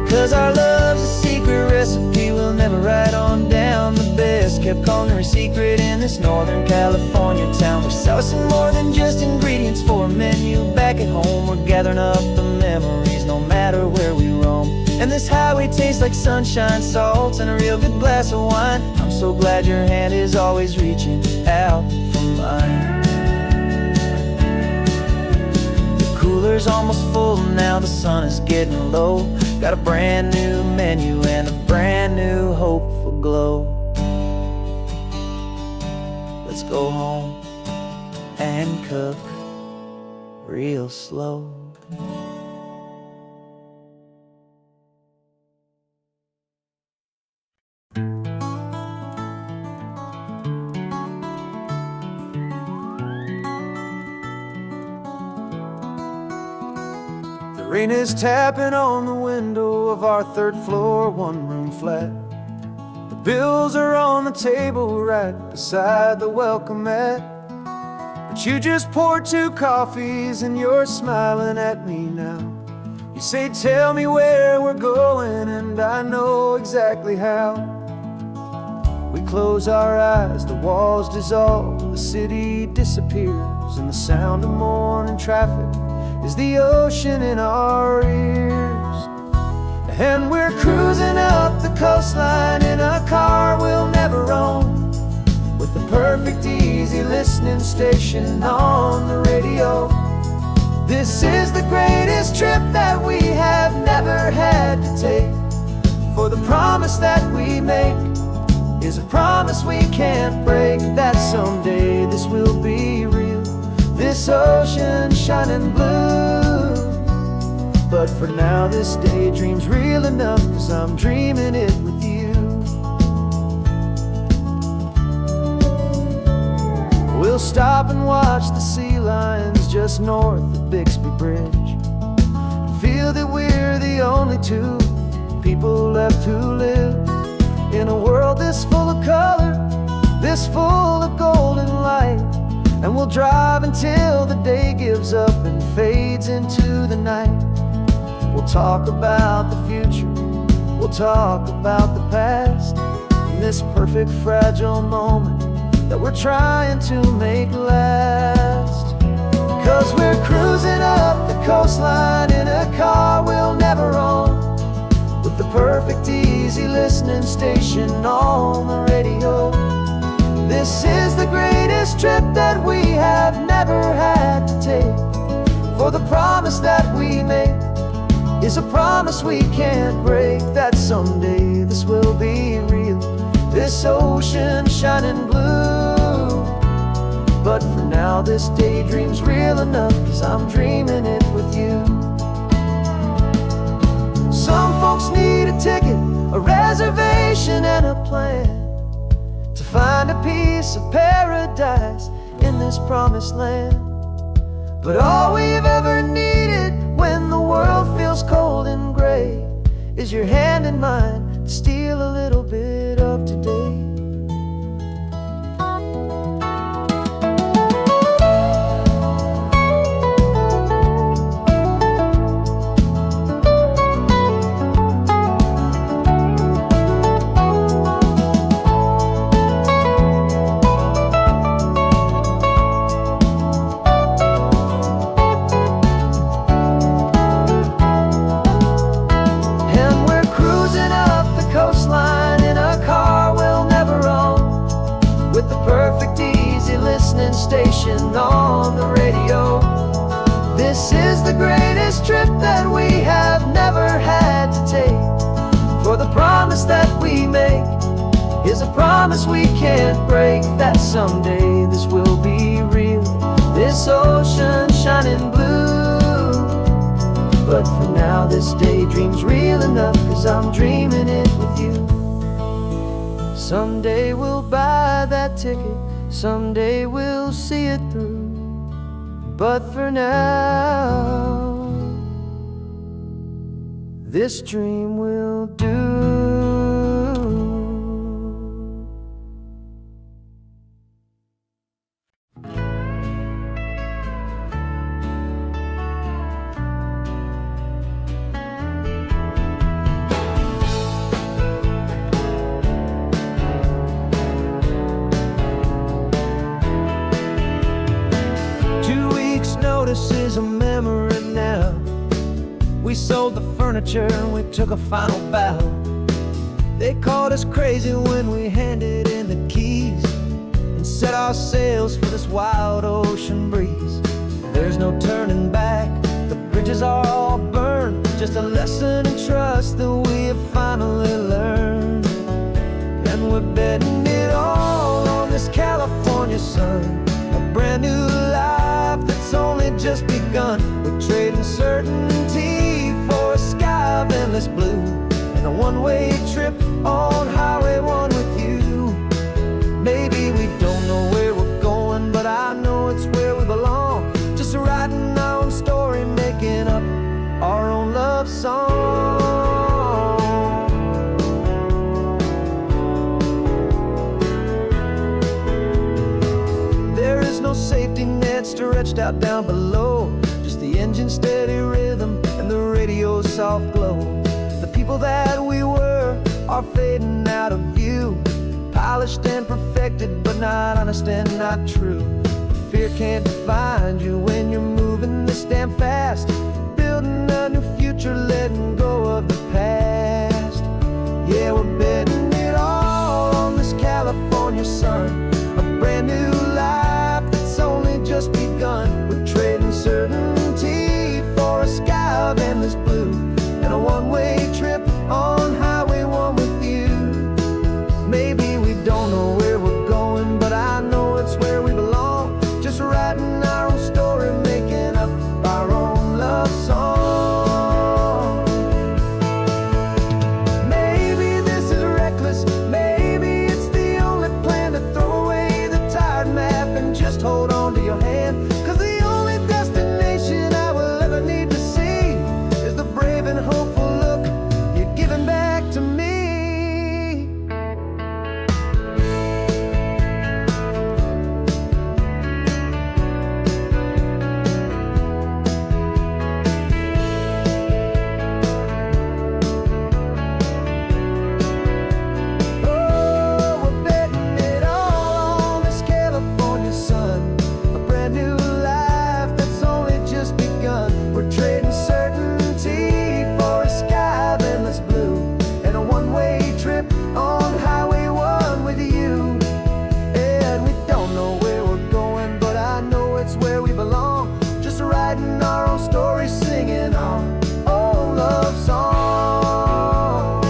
Cause our love's a secret recipe we'll never write on down. The best kept culinary secret in this Northern California town. We're sourcing more than just ingredients for a menu. Back at home we're gathering up the memories no matter where we roam. And this highway tastes like sunshine, salts, and a real good glass of wine. I'm so glad your hand is always reaching out for mine. The cooler's almost full now, the sun is getting low. Got a brand new menu and a brand new hopeful glow. Let's go home and cook real slow. The rain is tapping on the window of our third floor, one-room flat. The bills are on the table right beside the welcome mat. But you just poured 2 coffees and you're smiling at me now. You say, tell me where we're going, and I know exactly how. We close our eyes, the walls dissolve, the city disappears, and the sound of morning traffic is the ocean in our ears. And we're cruising up the coastline in a car we'll never own, with the perfect easy listening station on the radio. This is the greatest trip that we have never had to take, for the promise that we make is a promise we can't break, that someday this will be real, this ocean shining blue. But for now this daydream's real enough, cause I'm dreaming it with you. We'll stop and watch the sea lions just north of Bixby Bridge, and feel that we're the only 2 people left who live in a world this full of color, this full of golden light. And we'll drive until the day gives up and fades into the night. We'll talk about the future, we'll talk about the past, in this perfect fragile moment that we're trying to make last. Cause we're cruising up the coastline in a car we'll never own, with the perfect easy listening station on the radio. This is the greatest trip that we have never had to take, for the promise that we make is a promise we can't break, that someday this will be real, this ocean shining blue. But for now this daydream's real enough, cause I'm dreaming it with you. Some folks need a ticket, a reservation, and a plan to find a piece of paradise in this promised land. But all we've ever needed when the world feels cold and gray is your hand in mine to steal a little bit of today. Station on the radio. This is the greatest trip that we have never had to take, for the promise that we make is a promise we can't break, that someday this will be real, this ocean shining blue. But for now this daydream's real enough, cause I'm dreaming it with you. Someday we'll buy that ticket, someday we'll see it through. But for now this dream will do. 2 weeks' notice is a memory now. We sold the furniture and we took a final bow. They called us crazy when we handed in the keys and set our sails for this wild ocean breeze. There's no turning back, the bridges are all burned. Just a lesson in trust that we have finally learned. And we're betting it all on this California sun, a brand new life that's only just begun. We're trading certainty for a sky of endless blue, and a one-way trip on Highway 1 with you. Maybe we don't know where we're going, but I know it's where we belong. Just writing our own story, making up our own love song. There is no safety net stretched out down below, just the engine's steady rhythm and the radio's soft glow. The people that we were are fading out of view, polished and perfected, but not honest and not true. Fear can't define you when you're moving this damn fast, building a new future, letting go of the past. Yeah, we're betting it all on this California sun, a brand new life that's only just begun. We're trading certainty for a sky of endless blue, and a one-way trip on Highway 1 with you. Maybe we don't know where we're going, but I know it's where we belong. Just writing our own story, making up our own love song. Maybe this is reckless, maybe it's the only plan to throw away the tired map and just hold on to your hand. 'Cause the only destination I will ever need to see is the brave and hopeful look you're giving back to me. Oh, we're betting it all on this California sun, a brand new life that's only just begun. We're trading certainty for a sky of endless blue, and a one-way trip on Highway 1 with you. And we don't know where we're going, but I know it's where we belong. Just writing our own story, singing our own love song.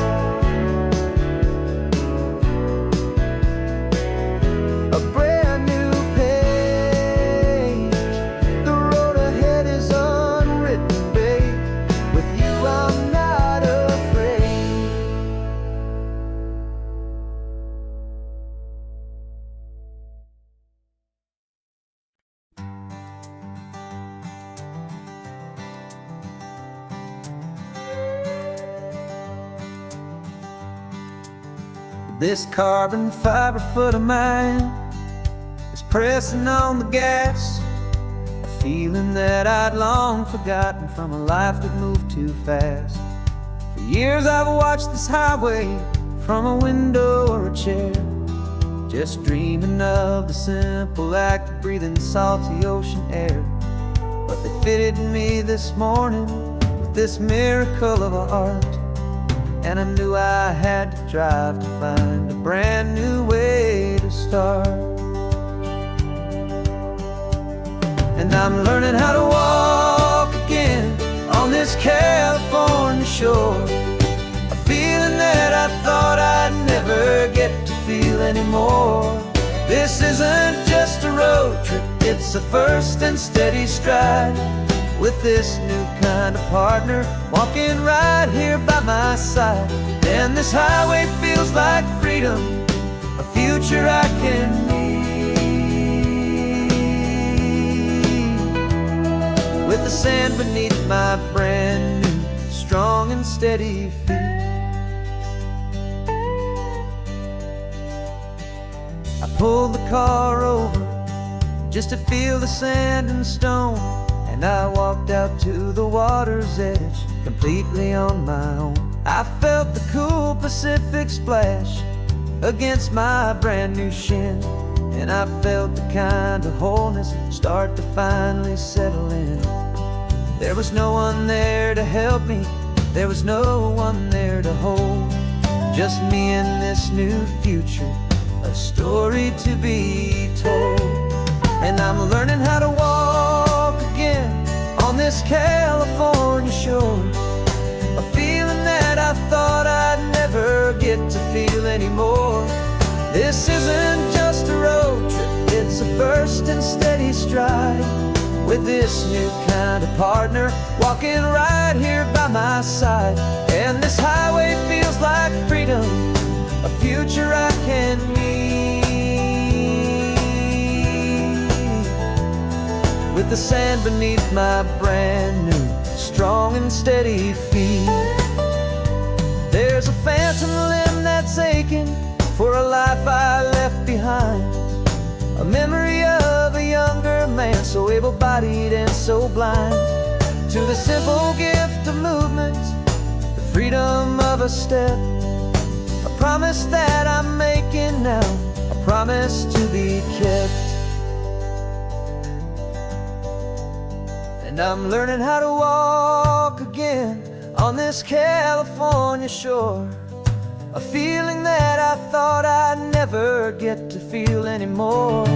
A brand new page, the road ahead is unwritten, babe. With you I'm not afraid. This carbon fiber foot of mine is pressing on the gas, a feeling that I'd long forgotten from a life that moved too fast. For years I've watched this highway from a window or a chair, just dreaming of the simple act of breathing salty ocean air. But they fitted me this morning with this miracle of art, and I knew I had to drive to find a brand new way to start. And I'm learning how to walk again on this California shore, a feeling that I thought I'd never get to feel anymore. This isn't just a road trip, it's a first and steady stride, with this new kind of partner walking right here by my side. And this highway feels like freedom, a future I can need. With the sand beneath my brand new strong and steady feet. I pulled the car over just to feel the sand and stone, and I walked out to the water's edge completely on my own. I felt the cool Pacific splash against my brand new shin, and I felt the kind of wholeness start to finally settle in. There was no one there to help me, there was no one there to hold, just me and this new future, a story to be told. And I'm learning how to walk again on this California shore, a feeling that I thought I'd never get to feel anymore. This isn't just a road trip, it's a first and steady stride, with this new kind of partner walking right here by my side. And this highway feels like freedom, a future I can meet, with the sand beneath my brand new strong and steady feet. There's a phantom limb that's aching for a life I left behind, a memory of a younger man, so able-bodied and so blind, to the simple gift of movement, the freedom of a step, a promise that I'm making now, a promise to be kept. And I'm learning how to walk again on this California shore, a feeling that I thought I'd never get to feel anymore.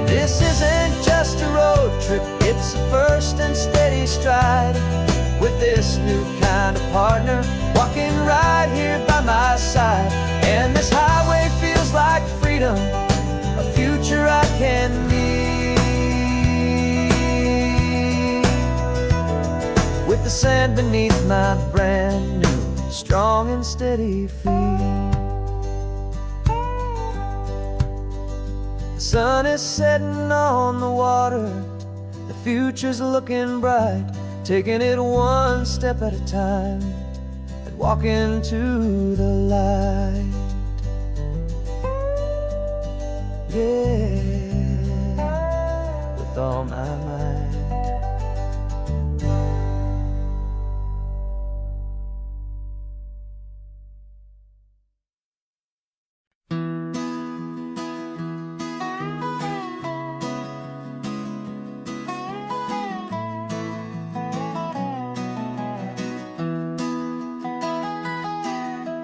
This isn't just a road trip, it's a first and steady stride, with this new kind of partner walking right here by my side. And this highway feels like freedom, a future I can meet, with the sand beneath my brand new strong and steady feet. The sun is setting on the water, the future's looking bright, taking it one step at a time and walking to the light. Yeah, with all my might.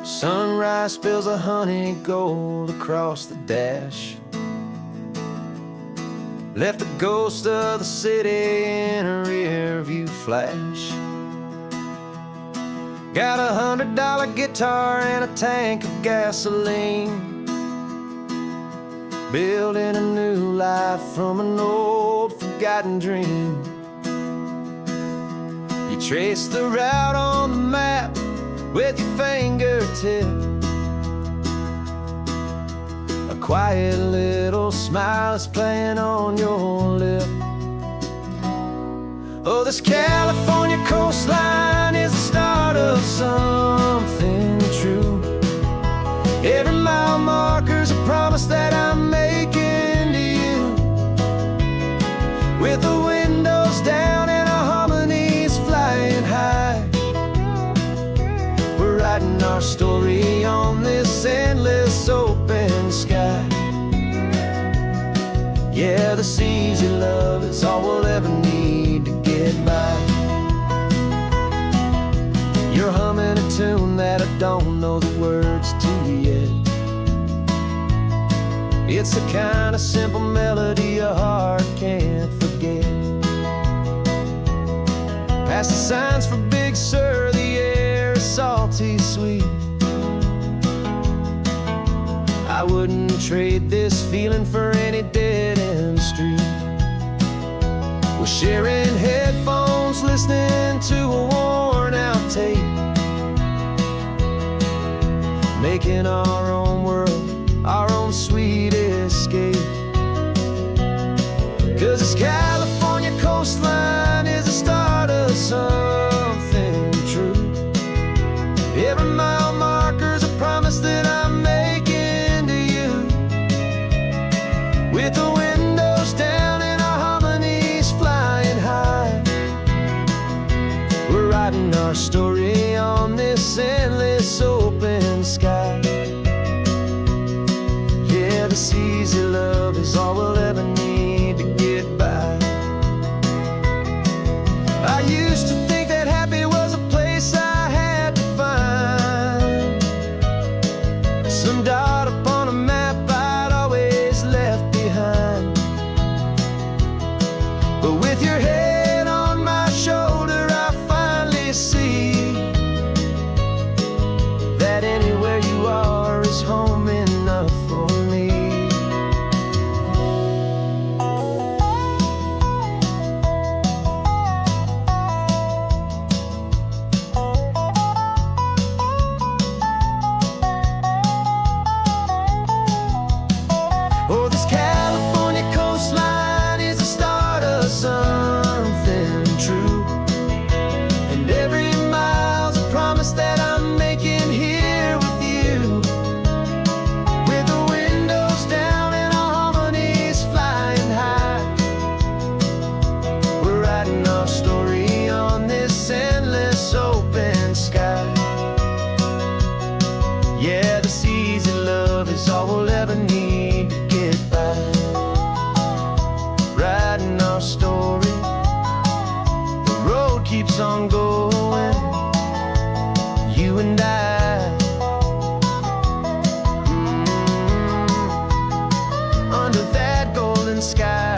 Sunrise spills a honey gold across the dash, left the ghost of the city in a rear view flash. Got a $100 guitar and a tank of gasoline, building a new life from an old forgotten dream. You trace the route on the map with your fingertip, a quiet little smile is playing on your lip. Oh, this California coastline is the start of something true. Every mile marker's a promise that I'm making to you, with the windows down and our harmonies flying high. We're writing our story on this endless open sky. Yeah, this easy love is all we'll ever need to get by. You're humming a tune that I don't know the words to yet. It's the kind of simple melody a heart can't forget. Past the signs for Big Sur, the air is salty sweet. I wouldn't trade this feeling for any dead-end street. We're sharing headphones, listening to a worn-out tape, making our own world, our own sweet escape. 'Cause this California coastline is the start of something true.
writing our story on this endless open sky. Yeah, this easy love is all we'll ever need to get by. I used to think that happy was a place I had to find, some dot upon a map I'd always left behind. But with your head on my shoulder, I finally see that anywhere you are is home enough for me. Oh, this California coastline is the start of something true, and every mile's a promise that I'm making here with you. With the windows down and our harmonies flying high, we're writing our story on this endless open sky. Yeah, this easy love is all we'll ever need to get by. Writing our story, the road keeps on going, you and I. Under that golden sky.